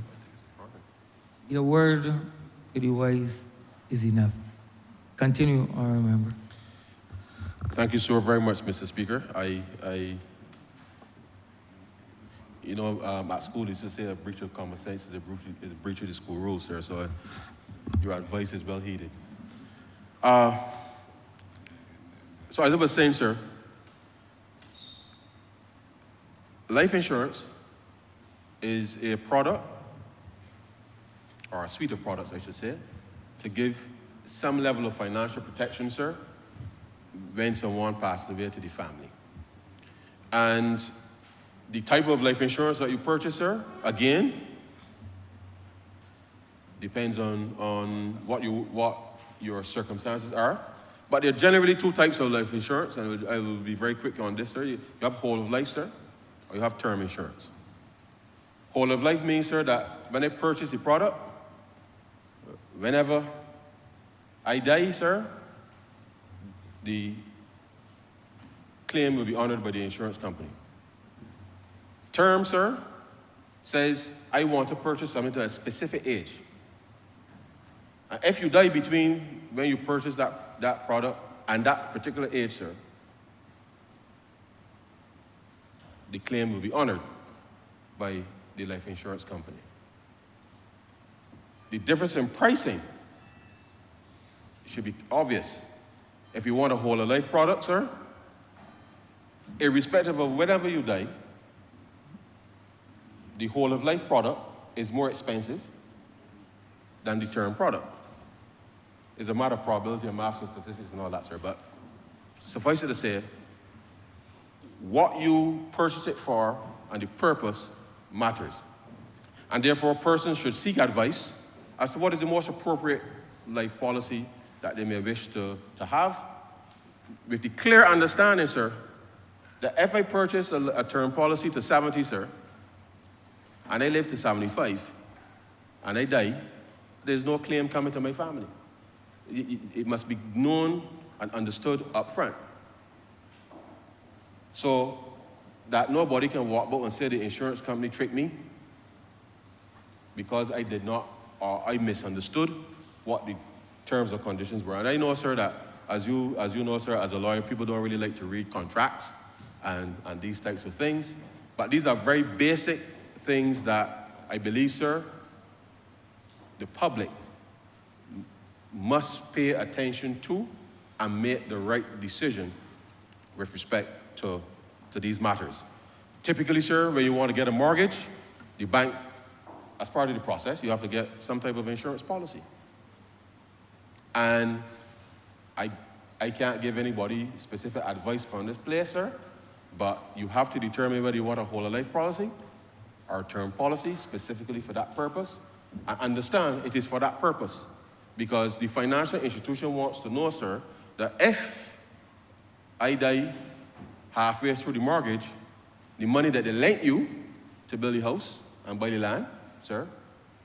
Your word to the wise is enough. Continue, honorable member. Thank you so very much, Mr. Speaker. At school, they used to say a breach of common sense is a breach of the school rules, sir, so your advice is well heeded. So as I was saying, sir, life insurance is a product, or a suite of products, I should say, to give some level of financial protection, sir, when someone passes away to the family. And the type of life insurance that you purchase, sir, again, depends on what your circumstances are. But there are generally two types of life insurance, and I will be very quick on this, sir. You have whole of life, sir, or you have term insurance. Whole of life means, sir, that when I purchase the product, whenever I die, sir, the claim will be honored by the insurance company. Term, sir, says I want to purchase something to a specific age. And if you die between when you purchase that product and that particular age, sir, the claim will be honored by the life insurance company. The difference in pricing should be obvious. If you want a whole of life product, sir, irrespective of whenever you die, the whole of life product is more expensive than the term product. It's a matter of probability and maths and statistics and all that, sir, but suffice it to say, what you purchase it for and the purpose matters. And therefore, a person should seek advice as to what is the most appropriate life policy that they may wish to have, with the clear understanding, sir, that if I purchase a term policy to 70, sir, and I live to 75, and I die, there's no claim coming to my family. It must be known and understood up front. So that nobody can walk out and say the insurance company tricked me because I did not, or I misunderstood what the terms or conditions were. And I know, sir, that as you know, sir, as a lawyer, people don't really like to read contracts and these types of things. But these are very basic things that I believe, sir, the public must pay attention to and make the right decision with respect to these matters. Typically, sir, when you want to get a mortgage, the bank, as part of the process, you have to get some type of insurance policy. And I can't give anybody specific advice from this place, sir, but you have to determine whether you want a whole of life policy or a term policy specifically for that purpose, and understand it is for that purpose. Because the financial institution wants to know, sir, that if I die halfway through the mortgage, the money that they lent you to build the house and buy the land, sir,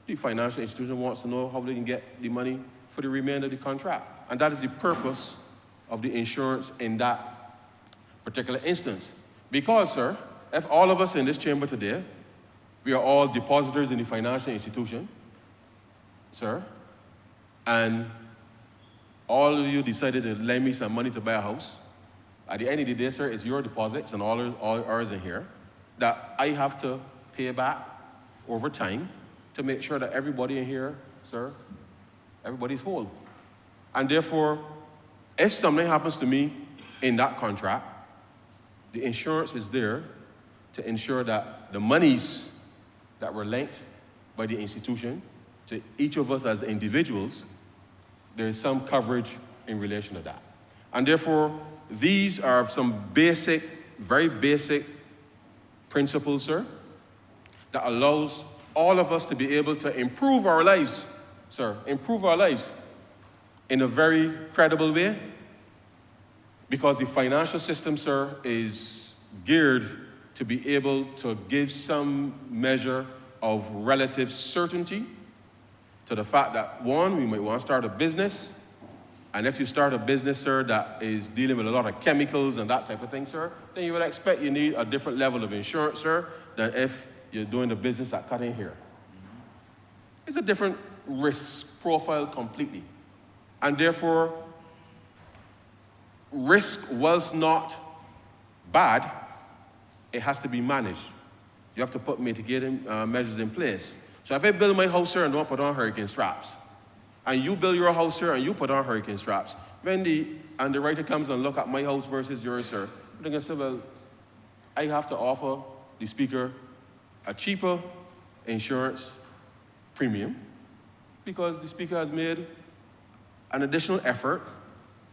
the financial institution wants to know how they can get the money for the remainder of the contract. And that is the purpose of the insurance in that particular instance. Because, sir, if all of us in this chamber today, we are all depositors in the financial institution, sir, and all of you decided to lend me some money to buy a house, at the end of the day, sir, it's your deposits and all ours in here that I have to pay back over time to make sure that everybody in here, sir, everybody's whole. And therefore, if something happens to me in that contract, the insurance is there to ensure that the monies that were lent by the institution to each of us as individuals, there is some coverage in relation to that. And therefore, these are some basic, very basic principles, sir, that allows all of us to be able to improve our lives, sir, improve our lives in a very credible way, because the financial system, sir, is geared to be able to give some measure of relative certainty to the fact that, one, we might want to start a business, and if you start a business, sir, that is dealing with a lot of chemicals and that type of thing, sir, then you would expect you need a different level of insurance, sir, than if you're doing the business that cut in here. It's a different risk profile completely. And therefore, risk was not bad, it has to be managed. You have to put mitigating measures in place. So if I build my house, sir, and don't put on hurricane straps, and you build your house, sir, and you put on hurricane straps, when the underwriter comes and look at my house versus yours, sir, they're going to say, well, I have to offer the speaker a cheaper insurance premium because the speaker has made an additional effort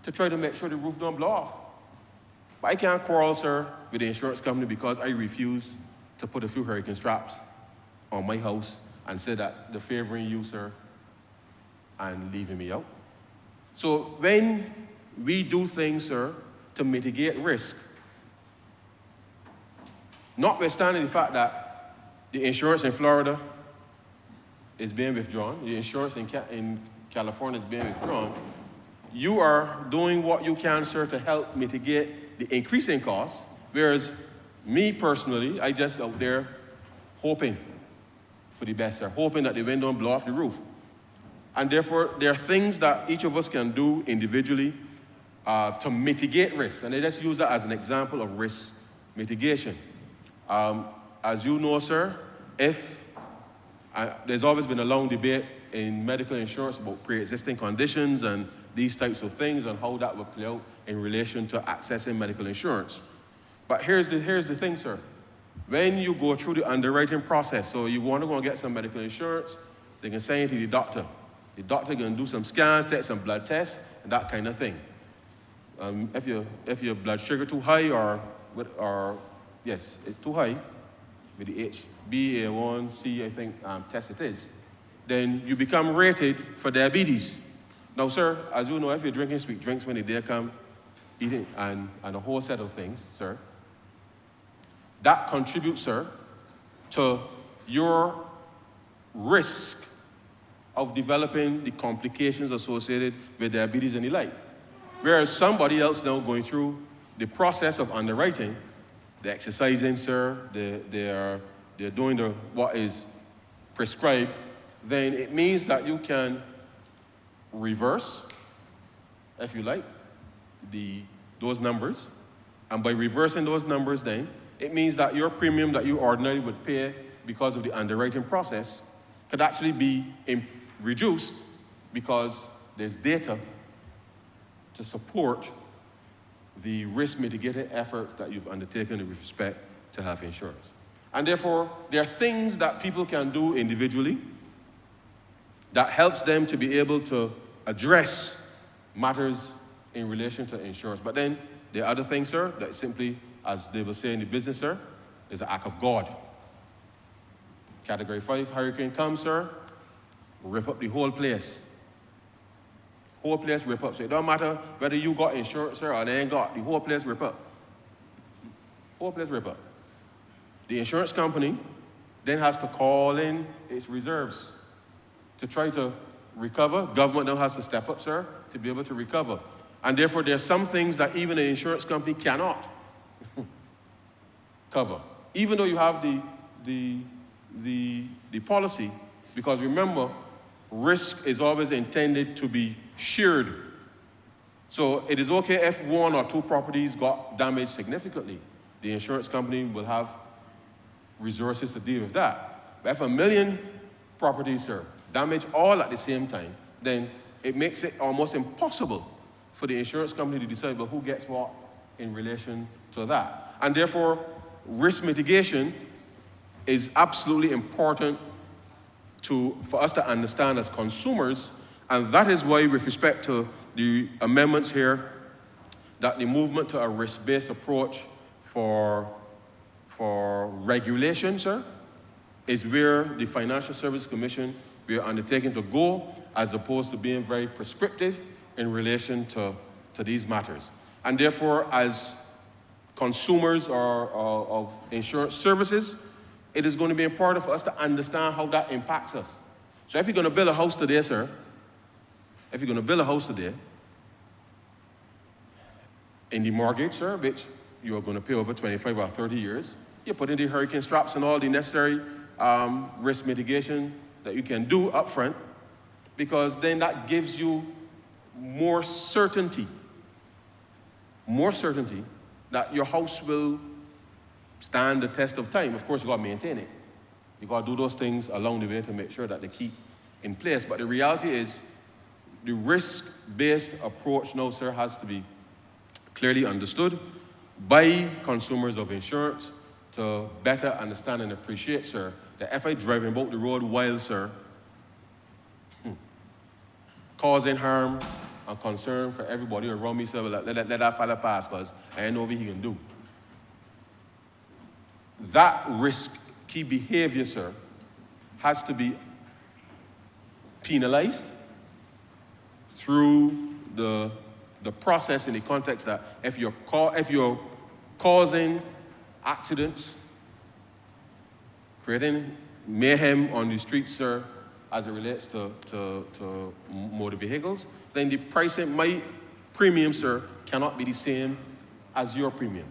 to try to make sure the roof don't blow off. But I can't quarrel, sir, with the insurance company because I refuse to put a few hurricane straps on my house and say that they're favoring you, sir, and leaving me out. So when we do things, sir, to mitigate risk, notwithstanding the fact that the insurance in Florida is being withdrawn, the insurance in California is being withdrawn, you are doing what you can, sir, to help mitigate the increasing costs, whereas me personally, I just out there hoping for the best, sir, hoping that the wind don't blow off the roof. And therefore, there are things that each of us can do individually to mitigate risk. And I just use that as an example of risk mitigation. As you know, sir, there's always been a long debate in medical insurance about pre-existing conditions and these types of things and how that would play out in relation to accessing medical insurance. But here's the thing, sir. When you go through the underwriting process, so you want to go and get some medical insurance, they can send you to the doctor. The doctor can do some scans, take some blood tests, and that kind of thing. If your blood sugar too high yes, it's too high, with the HbA1c, I think, test it is, then you become rated for diabetes. Now, sir, as you know, if you're drinking sweet drinks when the day come, eating, and a whole set of things, sir, that contributes, sir, to your risk of developing the complications associated with diabetes and the like. Whereas somebody else now going through the process of underwriting, they're exercising, sir, they're doing what is prescribed, then it means that you can reverse, if you like, those numbers. And by reversing those numbers then, it means that your premium that you ordinarily would pay because of the underwriting process could actually be reduced because there's data to support the risk mitigating effort that you've undertaken with respect to health insurance. And therefore, there are things that people can do individually that helps them to be able to address matters in relation to insurance. But then there are other things, sir, that simply, as they will say in the business, sir, is an act of God. Category 5 hurricane comes, sir, rip up the whole place. Whole place rip up. So it don't matter whether you got insurance, sir, or they ain't got. The whole place rip up. Whole place rip up. The insurance company then has to call in its reserves to try to recover. Government now has to step up, sir, to be able to recover. And therefore, there are some things that even an insurance company cannot cover. Even though you have the policy, because remember, risk is always intended to be shared. So it is okay if one or two properties got damaged significantly. The insurance company will have resources to deal with that. But if 1 million properties, sir, damage all at the same time, then it makes it almost impossible for the insurance company to decide, well, who gets what in relation to that. And therefore, risk mitigation is absolutely important for us to understand as consumers, and that is why, with respect to the amendments here, that the movement to a risk-based approach for regulation, sir, is where the Financial Services Commission, we are undertaking to go, as opposed to being very prescriptive in relation to these matters. And therefore, as consumers of insurance services, it is going to be important for us to understand how that impacts us. So if you're going to build a house today, sir, if you're going to build a house today, in the mortgage, sir, which you're going to pay over 25 or 30 years, you put in the hurricane straps and all the necessary risk mitigation that you can do up front, because then that gives you more certainty that your house will stand the test of time. Of course, you got to maintain it. You got to do those things along the way to make sure that they keep in place. But the reality is, the risk-based approach now, sir, has to be clearly understood by consumers of insurance to better understand and appreciate, sir, that if I driving about the road wild, sir, causing harm and concern for everybody around me, so let that fella pass, because I ain't know what he can do. That risky behavior, sir, has to be penalized through the process in the context that if you're causing accidents, creating mayhem on the streets, sir, as it relates to motor vehicles, then the pricing, my premium, sir, cannot be the same as your premium.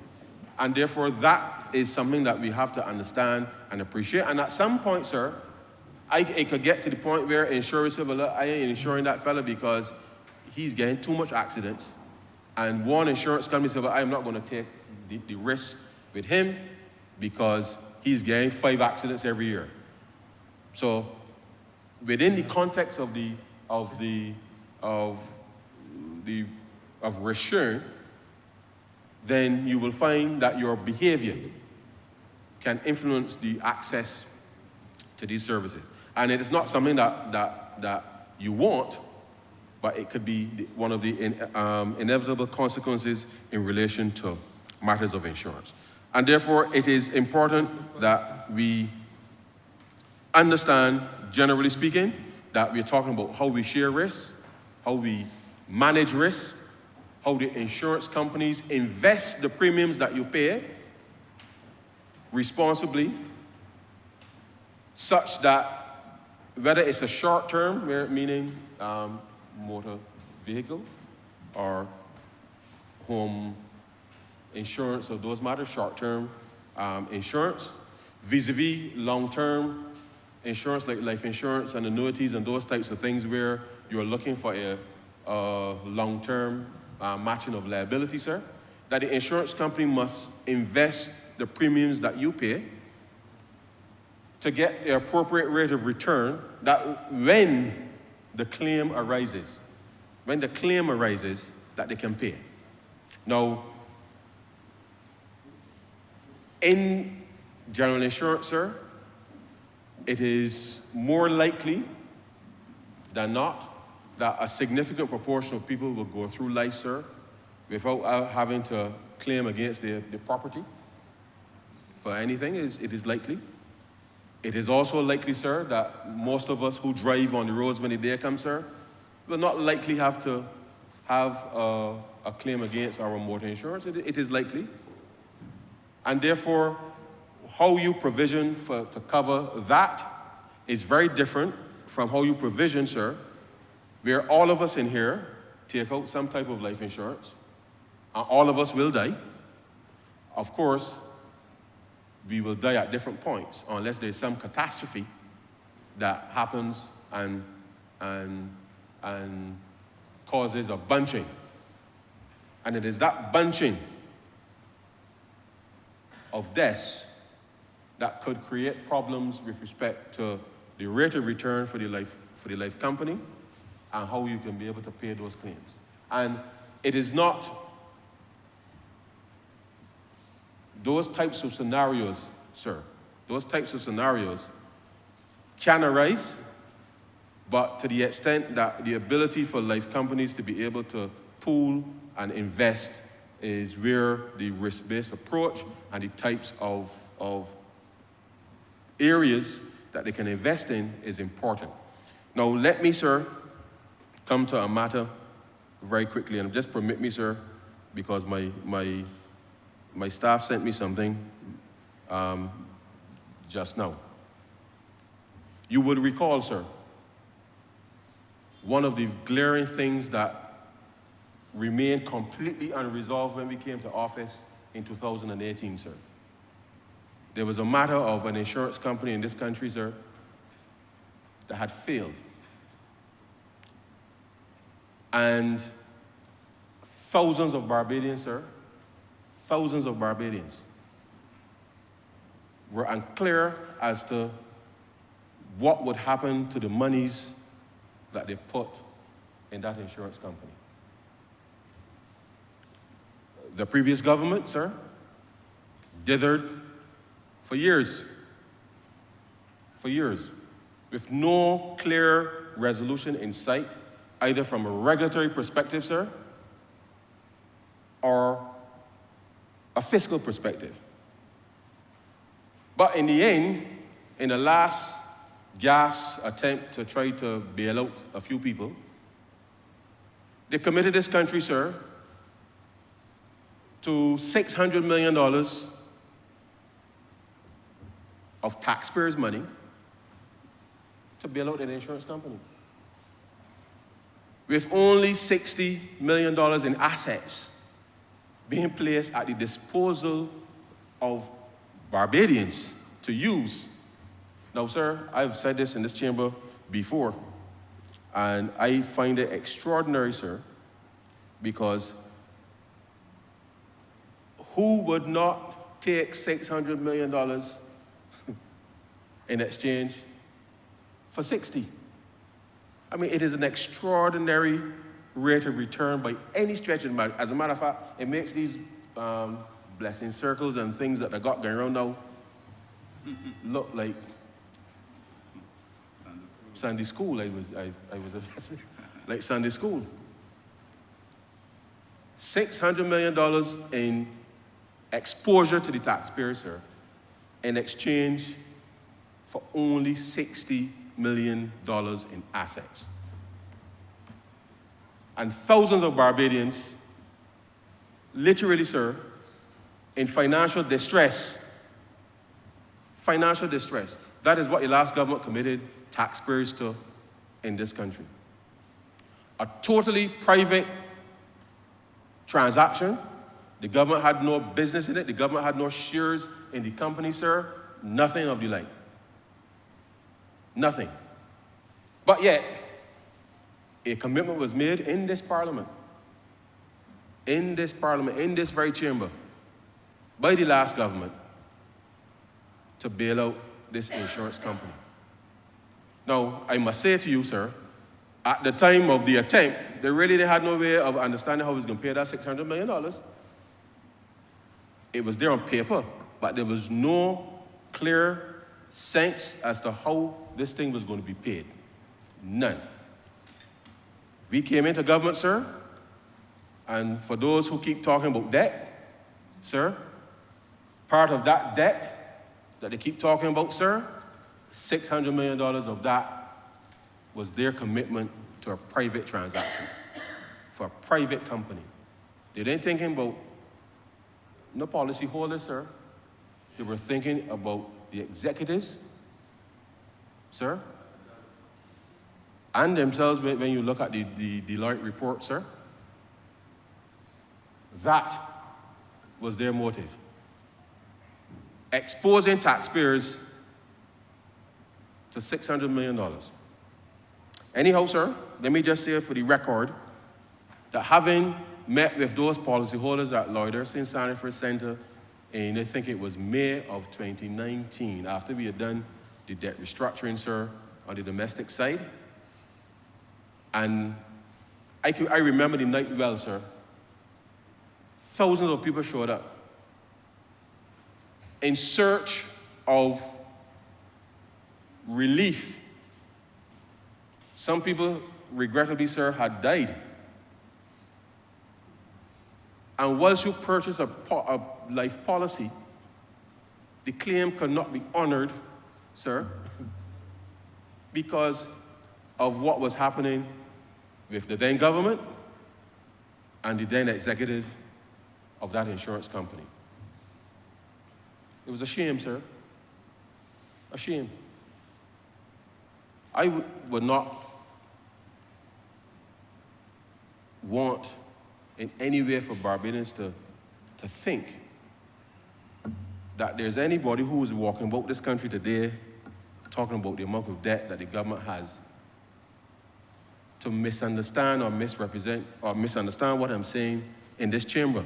And therefore, that is something that we have to understand and appreciate. And at some point, sir, it could get to the point where insurers say, well, I ain't insuring that fella because he's getting too much accidents. And one insurance company said, well, I'm not going to take the risk with him because he's getting 5 accidents every year. So within the context of reassuring, then you will find that your behavior can influence the access to these services. And it is not something that you want, but it could be one of the inevitable consequences in relation to matters of insurance. And therefore, it is important that we understand, generally speaking, that we're talking about how we share risks, how we manage risks, how the insurance companies invest the premiums that you pay responsibly, such that whether it's a short term, meaning motor vehicle, or home insurance of those matters, short-term insurance, vis-a-vis long-term insurance like life insurance and annuities and those types of things where you're looking for a long-term matching of liability, sir, that the insurance company must invest the premiums that you pay to get the appropriate rate of return that when the claim arises, that they can pay. Now, in general insurance, sir, it is more likely than not that a significant proportion of people will go through life, sir, without having to claim against the property for anything. It is likely. It is also likely, sir, that most of us who drive on the roads when the day comes, sir, will not likely have to have a claim against our motor insurance. It is likely. And therefore, how you provision to cover that is very different from how you provision, sir, where all of us in here take out some type of life insurance, and all of us will die. Of course, we will die at different points unless there's some catastrophe that happens and causes a bunching. And it is that bunching of deaths that could create problems with respect to the rate of return for the life company and how you can be able to pay those claims. And it is not those types of scenarios, sir, those types of scenarios can arise, but to the extent that the ability for life companies to be able to pool and invest is where the risk-based approach and the types of areas that they can invest in is important. Now, let me, sir, come to a matter very quickly, and just permit me, sir, because my staff sent me something just now. You would recall, sir, one of the glaring things that remained completely unresolved when we came to office in 2018, sir. There was a matter of an insurance company in this country, sir, that had failed. And thousands of Barbadians, sir, thousands of Barbadians were unclear as to what would happen to the monies that they put in that insurance company. The previous government, sir, dithered for years, with no clear resolution in sight either from a regulatory perspective, sir, or a fiscal perspective. But in the end, in the last gasp attempt to try to bail out a few people, they committed this country, sir, to $600 million of taxpayers' money to bail out an insurance company, with only $60 million in assets being placed at the disposal of Barbadians to use. Now, sir, I've said this in this chamber before, and I find it extraordinary, sir, because who would not take $600 million in exchange for 60? I mean, it is an extraordinary rate of return by any stretch of the matter. As a matter of fact, it makes these blessing circles and things that I got going around now look like Sunday school. I was like Sunday school. $600 million in exposure to the taxpayers, sir, in exchange for only $60 million in assets. And thousands of Barbadians, literally, sir, in financial distress. Financial distress. That is what the last government committed taxpayers to in this country. A totally private transaction. The government had no business in it. The government had no shares in the company, sir. Nothing of the like. Nothing. But yet, a commitment was made in this parliament, in this very chamber, by the last government to bail out this insurance company. Now, I must say to you, sir, at the time of the attempt, they had no way of understanding how it was going to pay that $600 million. It was there on paper, but there was no clear sense as to how this thing was going to be paid. None. We came into government, sir, and for those who keep talking about debt, sir, part of that debt that they keep talking about, sir, $600 million of that was their commitment to a private transaction for a private company. They didn't thinking about no policy holders, sir. They were thinking about the executives, sir, and themselves. When you look at the Deloitte report, sir, that was their motive. Exposing taxpayers to $600 million. Anyhow, sir, let me just say for the record that having met with those policyholders at Lloyd St. Sanford Center, and I think it was May of 2019, after we had done the debt restructuring, sir, on the domestic side. And I remember the night well, sir. Thousands of people showed up in search of relief. Some people, regrettably, sir, had died. And once you purchase a life policy, the claim could not be honored, sir, because of what was happening with the then government and the then executive of that insurance company. It was a shame, sir. A shame. I would not want in any way for Barbadians to think that there's anybody who is walking about this country today talking about the amount of debt that the government has to misunderstand or misrepresent or misunderstand what I'm saying in this chamber.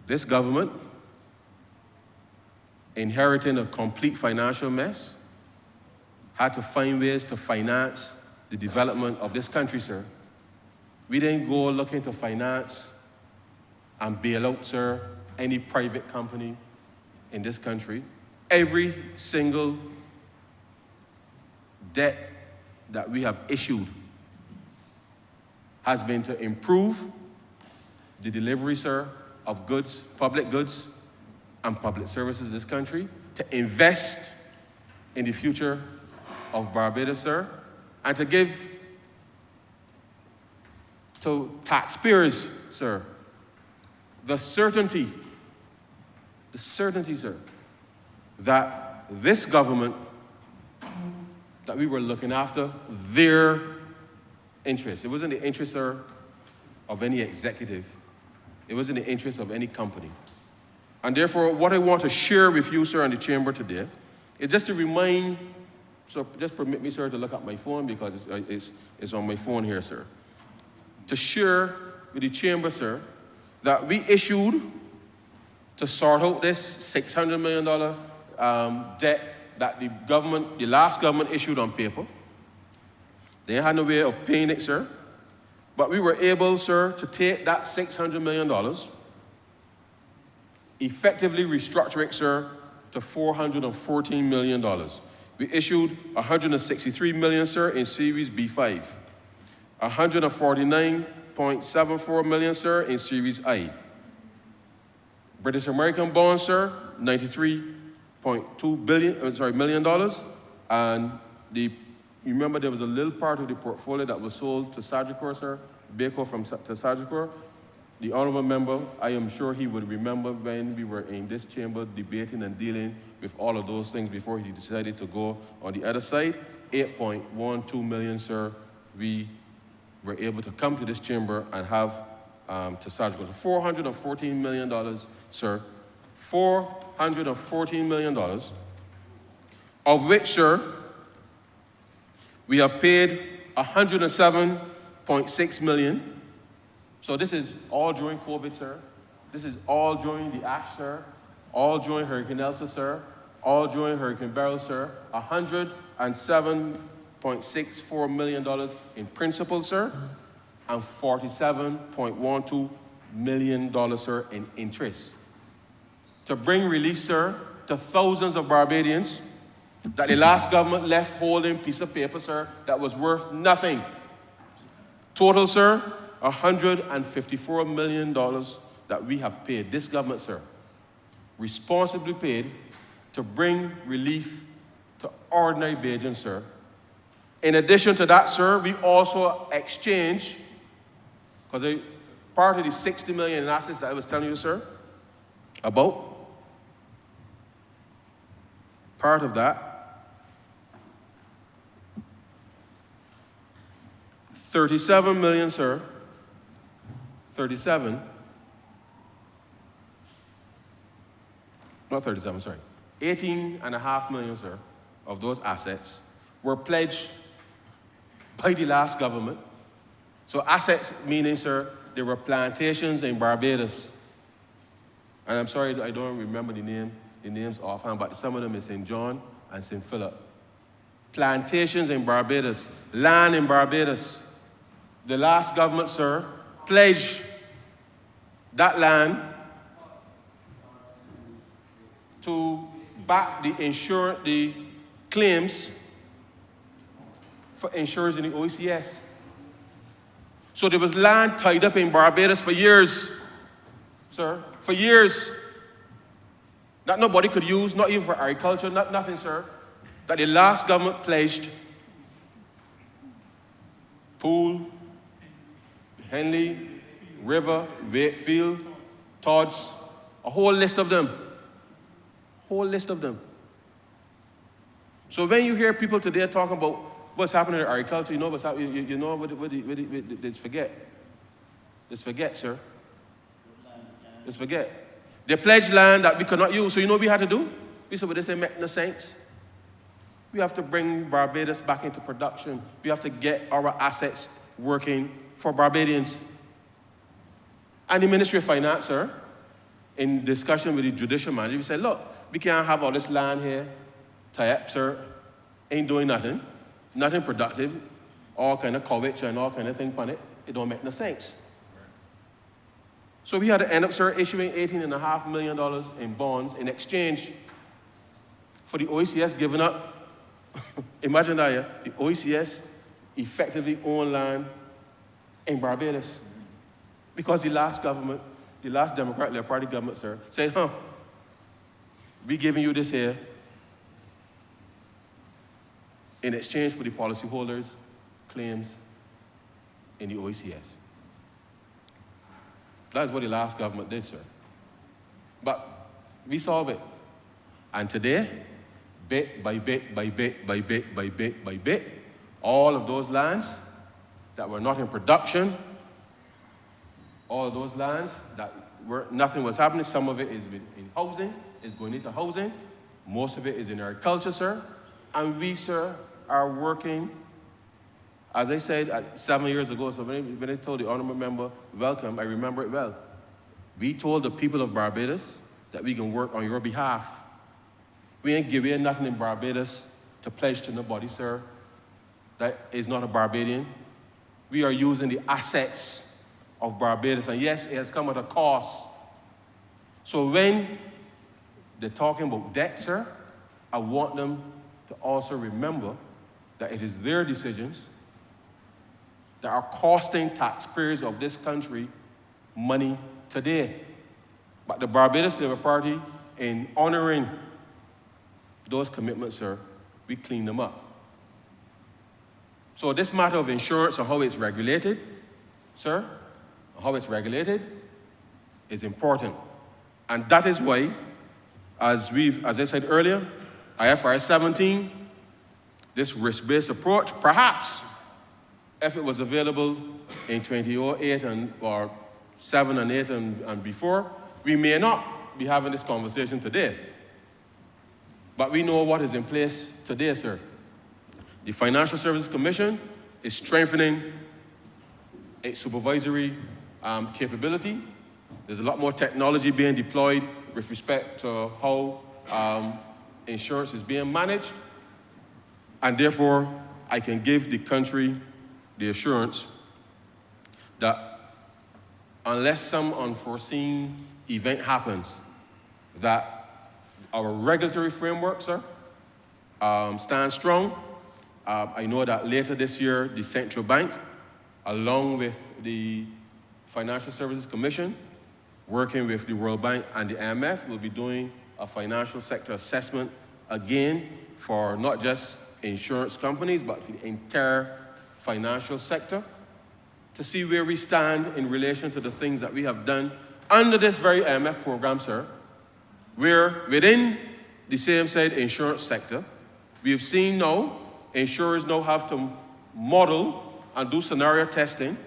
This government, inheriting a complete financial mess, had to find ways to finance the development of this country, sir. We didn't go looking to finance and bail out, sir, any private company in this country. Every single debt that we have issued has been to improve the delivery, sir, of goods, public goods and public services in this country, to invest in the future of Barbados, sir, and to give to taxpayers, sir, the certainty, sir, that this government, that we were looking after their interests. It wasn't the interest, sir, of any executive. It wasn't the interest of any company. And therefore, what I want to share with you, sir, in the chamber today is just to remind, so just permit me, sir, to look at my phone because it's on my phone here, sir. To share with the chamber, sir, that we issued to sort out this $600 million debt that the last government issued on paper. They had no way of paying it, sir. But we were able, sir, to take that $600 million, effectively restructure it, sir, to $414 million. We issued $163 million, sir, in Series B5, $149.74 million, sir, in Series I. British American bonds, sir, $93.2 million. And you remember there was a little part of the portfolio that was sold to Sagicor, sir, Baco to Sagicor. The honorable member, I am sure he would remember when we were in this chamber debating and dealing with all of those things before he decided to go on the other side. 8.12 million, sir, we were able to come to this chamber and have to Sagicor. So $414 million, sir, $414 million, of which, sir, we have paid $107.6 million. So this is all during COVID, sir. This is all during the ash, sir. All during Hurricane Elsa, sir. All during Hurricane Beryl, sir. $107.64 million in principal, sir, and $47.12 million, sir, in interest. To bring relief, sir, to thousands of Barbadians that the last government left holding a piece of paper, sir, that was worth nothing. Total, sir, $154 million that we have paid, this government, sir, responsibly paid to bring relief to ordinary Bajans, sir. In addition to that, sir, we also exchanged, because part of the $60 million in assets that I was telling you, sir, about, part of that, 37 million, sir, 37, not 37, sorry, 18.5 million, sir, of those assets were pledged by the last government. So assets meaning, sir, there were plantations in Barbados. And I'm sorry, I don't remember the names offhand, but some of them is St. John and St. Philip. Plantations in Barbados, land in Barbados. The last government, sir, pledged that land to back the claims for insurers in the OECS. So there was land tied up in Barbados for years, sir, for years, that nobody could use, not even for agriculture, nothing, sir, that the last government pledged. Poole, Henley, River, Wakefield, Todd's, a whole list of them. Whole list of them. So when you hear people today talking about what's happening in agriculture, you know what's happening, you know what just forget. Just forget, sir. Just forget. They pledged land that we could not use, so you know what we had to do? We said, well, this ain't making no sense. We have to bring Barbados back into production. We have to get our assets working for Barbadians. And the Ministry of Finance, sir, in discussion with the judicial manager, we said, look, we can't have all this land here, tie up, sir, ain't doing nothing, nothing productive, all kind of coverage and all kind of things on it. It don't make no sense. So we had to end up, sir, issuing $18.5 million in bonds in exchange for the OECS giving up. Imagine that, yeah? The OECS effectively own land in Barbados. Because the last government, the last Democratic Party government, sir, said, we giving you this here in exchange for the policyholders' claims in the OECS. That's what the last government did, sir. But we solve it. And today, bit by bit by bit by bit by bit by bit, all of those lands that were not in production, all of those lands that nothing was happening, some of it is in housing, is going into housing, most of it is in agriculture, sir. And we, sir, are working, as I said 7 years ago, so when I told the honorable member, welcome, I remember it well. We told the people of Barbados that we can work on your behalf. We ain't giving nothing in Barbados to pledge to nobody, sir, that is not a Barbadian. We are using the assets of Barbados, and yes, it has come at a cost. So when they're talking about debt, sir, I want them to also remember that it is their decisions that are costing taxpayers of this country money today. But the Barbados Labour Party, in honoring those commitments, sir, we clean them up. So this matter of insurance and how it's regulated, sir, how it's regulated is important. And that is why, as I said earlier, IFRS 17, this risk-based approach, perhaps if it was available in 2008 or 7 and 8 and before, we may not be having this conversation today. But we know what is in place today, sir. The Financial Services Commission is strengthening its supervisory capability. There's a lot more technology being deployed with respect to how insurance is being managed. And therefore, I can give the country the assurance that unless some unforeseen event happens, that our regulatory framework, sir, stands strong. I know that later this year, the Central Bank, along with the Financial Services Commission, working with the World Bank and the IMF, will be doing a financial sector assessment again for not just insurance companies, but for the entire financial sector, to see where we stand in relation to the things that we have done under this very IMF program, sir, where within the same said insurance sector, we have seen now insurers now have to model and do scenario testing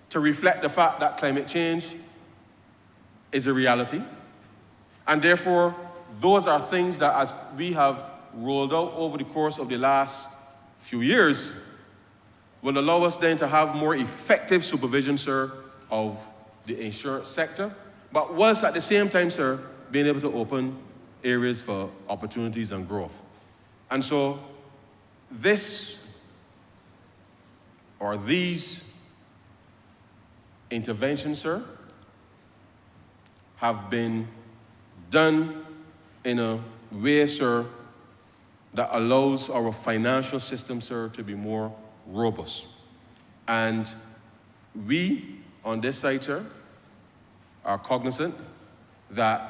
to reflect the fact that climate change is a reality. And therefore, those are things that as we have rolled out over the course of the last few years will allow us then to have more effective supervision, sir, of the insurance sector, but whilst at the same time, sir, being able to open areas for opportunities and growth. And so this or these interventions, sir, have been done in a way, sir, that allows our financial system, sir, to be more robust. And we, on this side, sir, are cognizant that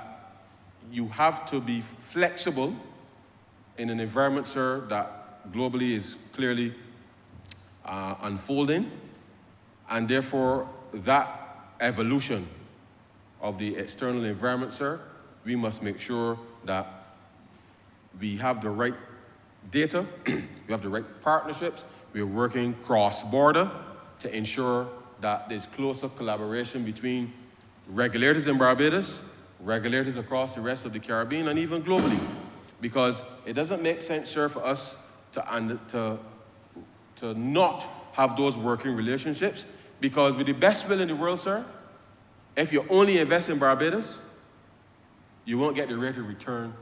you have to be flexible in an environment, sir, that globally is clearly unfolding, and therefore that evolution of the external environment, sir, we must make sure that we have the right data, we have the right partnerships, we are working cross-border to ensure that there's closer collaboration between regulators in Barbados, regulators across the rest of the Caribbean, and even globally. Because it doesn't make sense, sir, for us to not have those working relationships, because with the best will in the world, sir, if you only invest in Barbados, you won't get the rate of return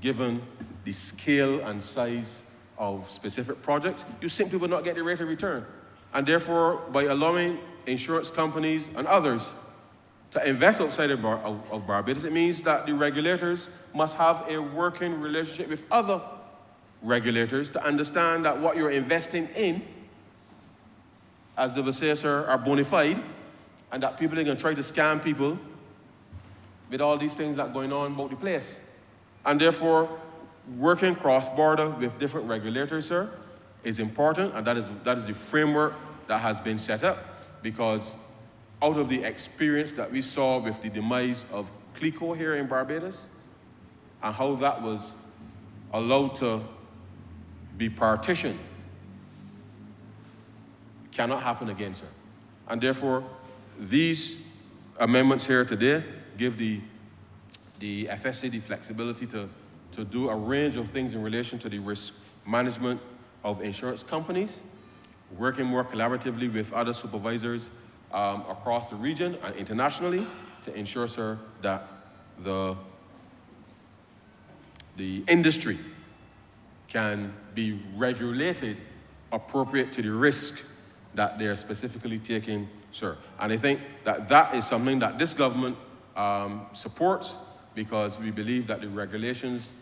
given the scale and size of specific projects. You simply will not get the rate of return. And therefore, by allowing insurance companies and others to invest outside of Barbados, it means that the regulators must have a working relationship with other regulators to understand that what you're investing in as they would say, sir, are bona fide, and that people are going to try to scam people with all these things that are going on about the place. And therefore, working cross-border with different regulators, sir, is important, and that is the framework that has been set up, because out of the experience that we saw with the demise of CLICO here in Barbados, and how that was allowed to be partitioned, cannot happen again, sir. And therefore, these amendments here today give the FSA the flexibility to do a range of things in relation to the risk management of insurance companies, working more collaboratively with other supervisors across the region and internationally to ensure, sir, that the industry can be regulated appropriate to the risk that they're specifically taking, sir. And I think that that is something that this government supports, because we believe that the regulations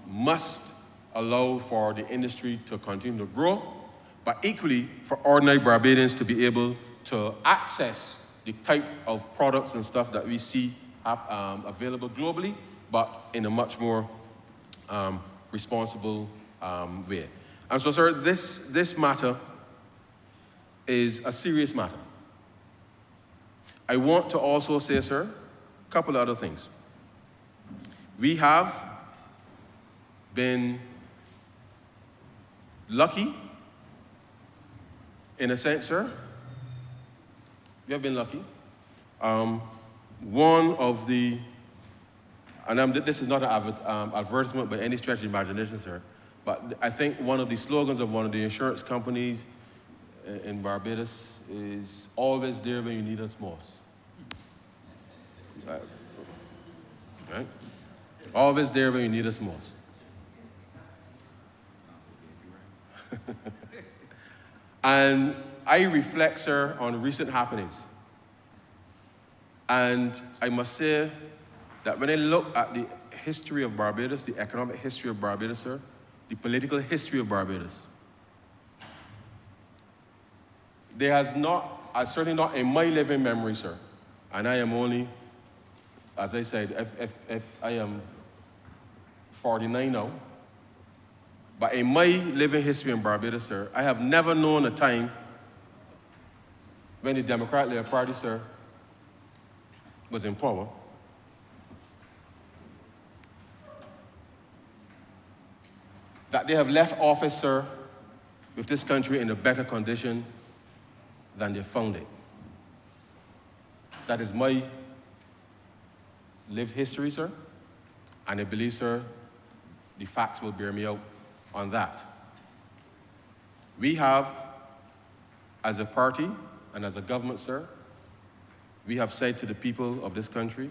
must allow for the industry to continue to grow, but equally for ordinary Barbadians to be able to access the type of products and stuff that we see available globally, but in a much more responsible way. And so, sir, this matter is a serious matter. I want to also say, sir, a couple of other things. We have been lucky, in a sense, sir. We have been lucky. One of the, and this is not an advertisement by any stretch of imagination, sir, but I think one of the slogans of one of the insurance companies in Barbados is always there when you need us most. Right? Always there when you need us most. And I reflect, sir, on recent happenings. And I must say that when I look at the history of Barbados, the economic history of Barbados, sir, the political history of Barbados, there has not, certainly not in my living memory, sir, and I am only, as I said, if I am 49 now, but in my living history in Barbados, sir, I have never known a time when the Democratic Labour Party, sir, was in power that they have left office, sir, with this country in a better condition than they found it. That is my lived history, sir, and I believe, sir, the facts will bear me out on that. We have, as a party and as a government, sir, we have said to the people of this country,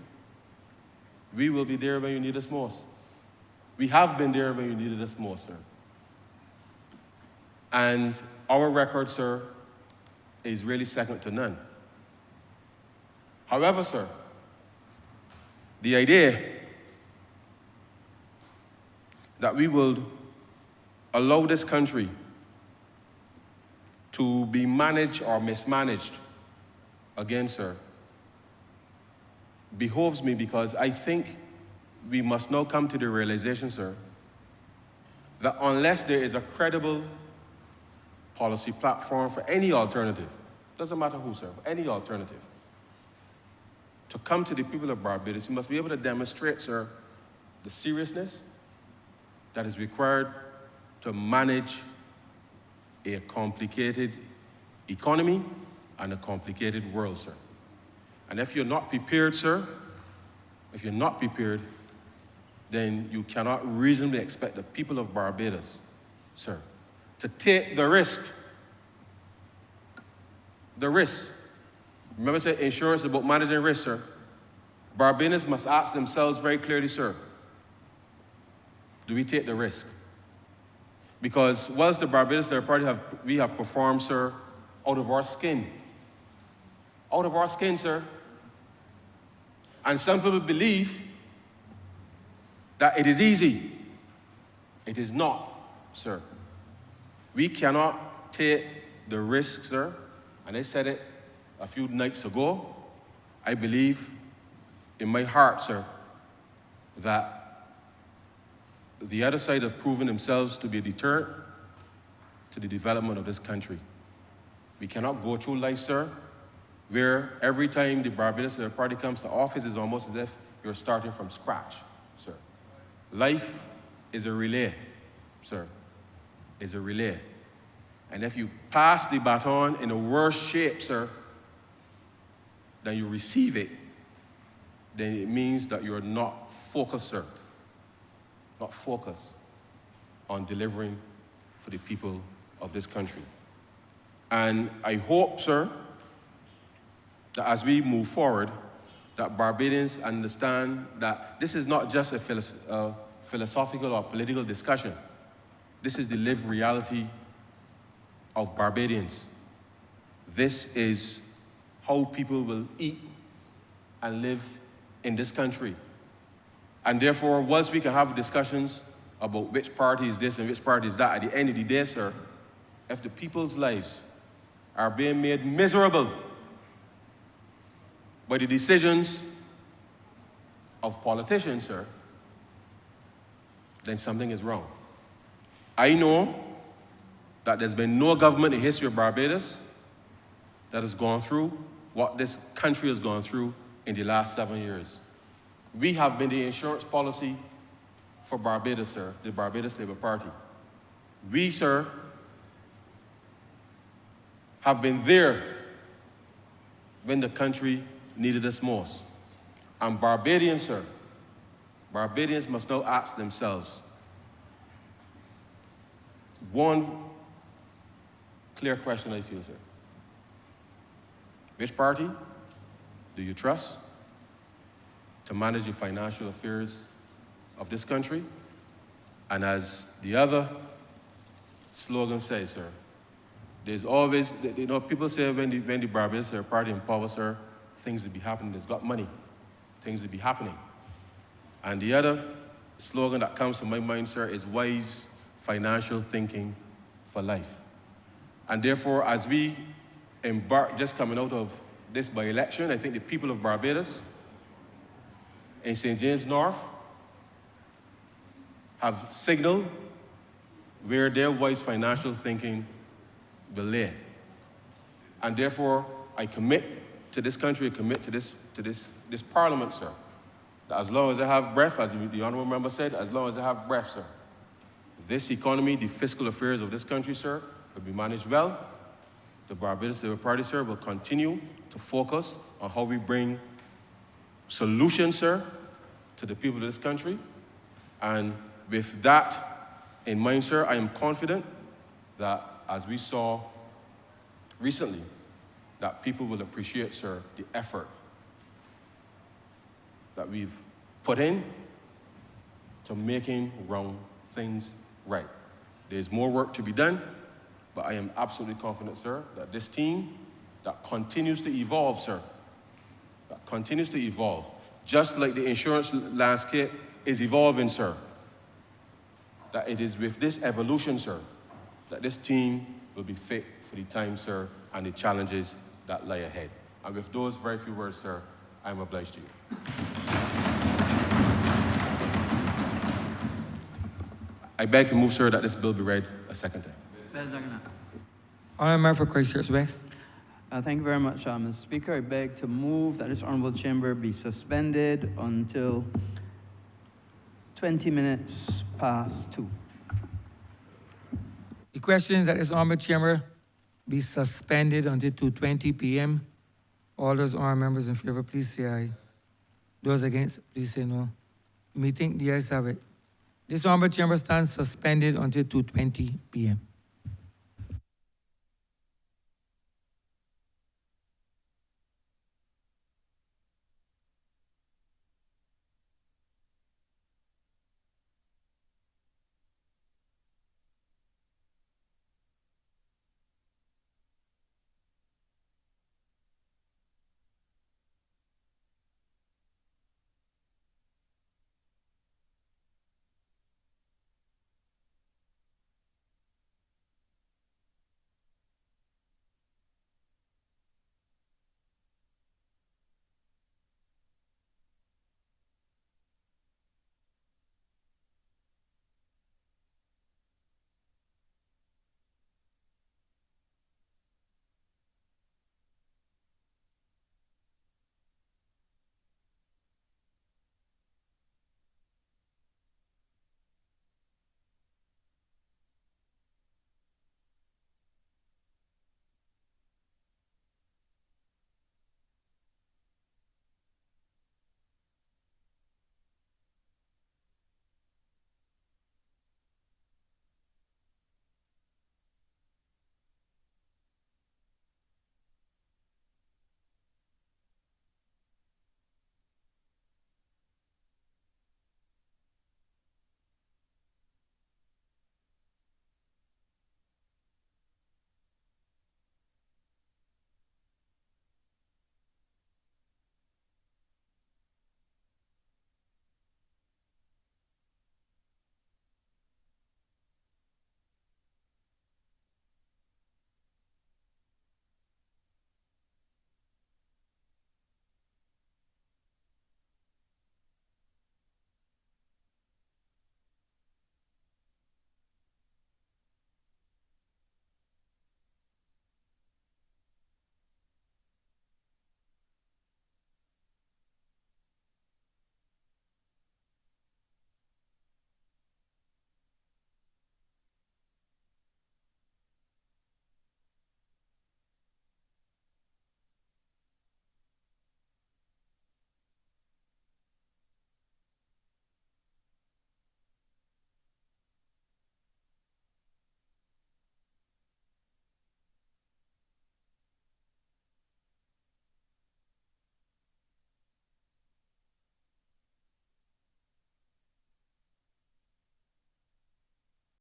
we will be there when you need us most. We have been there when you needed us most, sir. And our record, sir, is really second to none. However, sir, the idea that we will allow this country to be managed or mismanaged again, sir, behoves me, because I think we must now come to the realization, sir, that unless there is a credible policy platform for any alternative, doesn't matter who, sir, for any alternative, to come to the people of Barbados, you must be able to demonstrate, sir, the seriousness that is required to manage a complicated economy and a complicated world, sir. And if you're not prepared, sir, if you're not prepared, then you cannot reasonably expect the people of Barbados, sir, to take the risk. The risk. Remember I said insurance is about managing risk, sir. Barbadians must ask themselves very clearly, sir, do we take the risk? Because whilst the Barbados Labour Party we have performed, sir, out of our skin. Out of our skin, sir. And some people believe that it is easy. It is not, sir. We cannot take the risk, sir, And I said it a few nights ago. I believe in my heart, sir, that the other side have proven themselves to be a deterrent to the development of this country. We cannot go through life, sir, where every time the Barbados Labour Party comes to office, it's almost as if you're starting from scratch, sir. Life is a relay, sir, is a relay. And if you pass the baton in the worst shape, sir, then you receive it, then it means that you're not focused, sir, not focused on delivering for the people of this country. And I hope, sir, that as we move forward, that Barbadians understand that this is not just a philosophical or political discussion. This is the lived reality of Barbadians. This is how people will eat and live in this country. And therefore, once we can have discussions about which party is this and which party is that, at the end of the day, sir, if the people's lives are being made miserable by the decisions of politicians, sir, then something is wrong. I know that there's been no government in the history of Barbados that has gone through what this country has gone through in the last 7 years. We have been the insurance policy for Barbados, sir, the Barbados Labour Party. We, sir, have been there when the country needed us most. And Barbadians, sir, Barbadians must now ask themselves one clear question, I feel, sir. Which party do you trust to manage the financial affairs of this country? And as the other slogan says, sir, there's always, you know, people say when the Barbados are party in power, sir, things will be happening. There's got money. Things will be happening. And the other slogan that comes to my mind, sir, is wise financial thinking for life. And therefore, as we embark, just coming out of this by-election, I think the people of Barbados in St. James North have signaled where their wise financial thinking will lay. And therefore, I commit to this country, I commit to this parliament, sir, that as long as I have breath, as the honourable member said, as long as I have breath, sir, this economy, the fiscal affairs of this country, sir, will be managed well. The Barbados Labour Party, sir, will continue to focus on how we bring solutions, sir, to the people of this country. And with that in mind, sir, I am confident that, as we saw recently, that people will appreciate, sir, the effort that we've put in to making wrong things right. There's more work to be done, but I am absolutely confident, sir, that this team that continues to evolve, sir, that continues to evolve, just like the insurance landscape is evolving, sir, that it is with this evolution, sir, that this team will be fit for the time, sir, and the challenges that lie ahead. And with those very few words, sir, I am obliged to you. I beg to move, sir, that this bill be read a second time. Honourable Member for Christchurch West. Thank you very much, Mr. Speaker. I beg to move that this honourable chamber be suspended until 20 minutes past 2. The question is that this honourable chamber be suspended until 2:20 p.m. All those honourable members in favour, please say aye. Those against, please say no. Meeting, the ayes have it. This honourable chamber stands suspended until 2:20 p.m.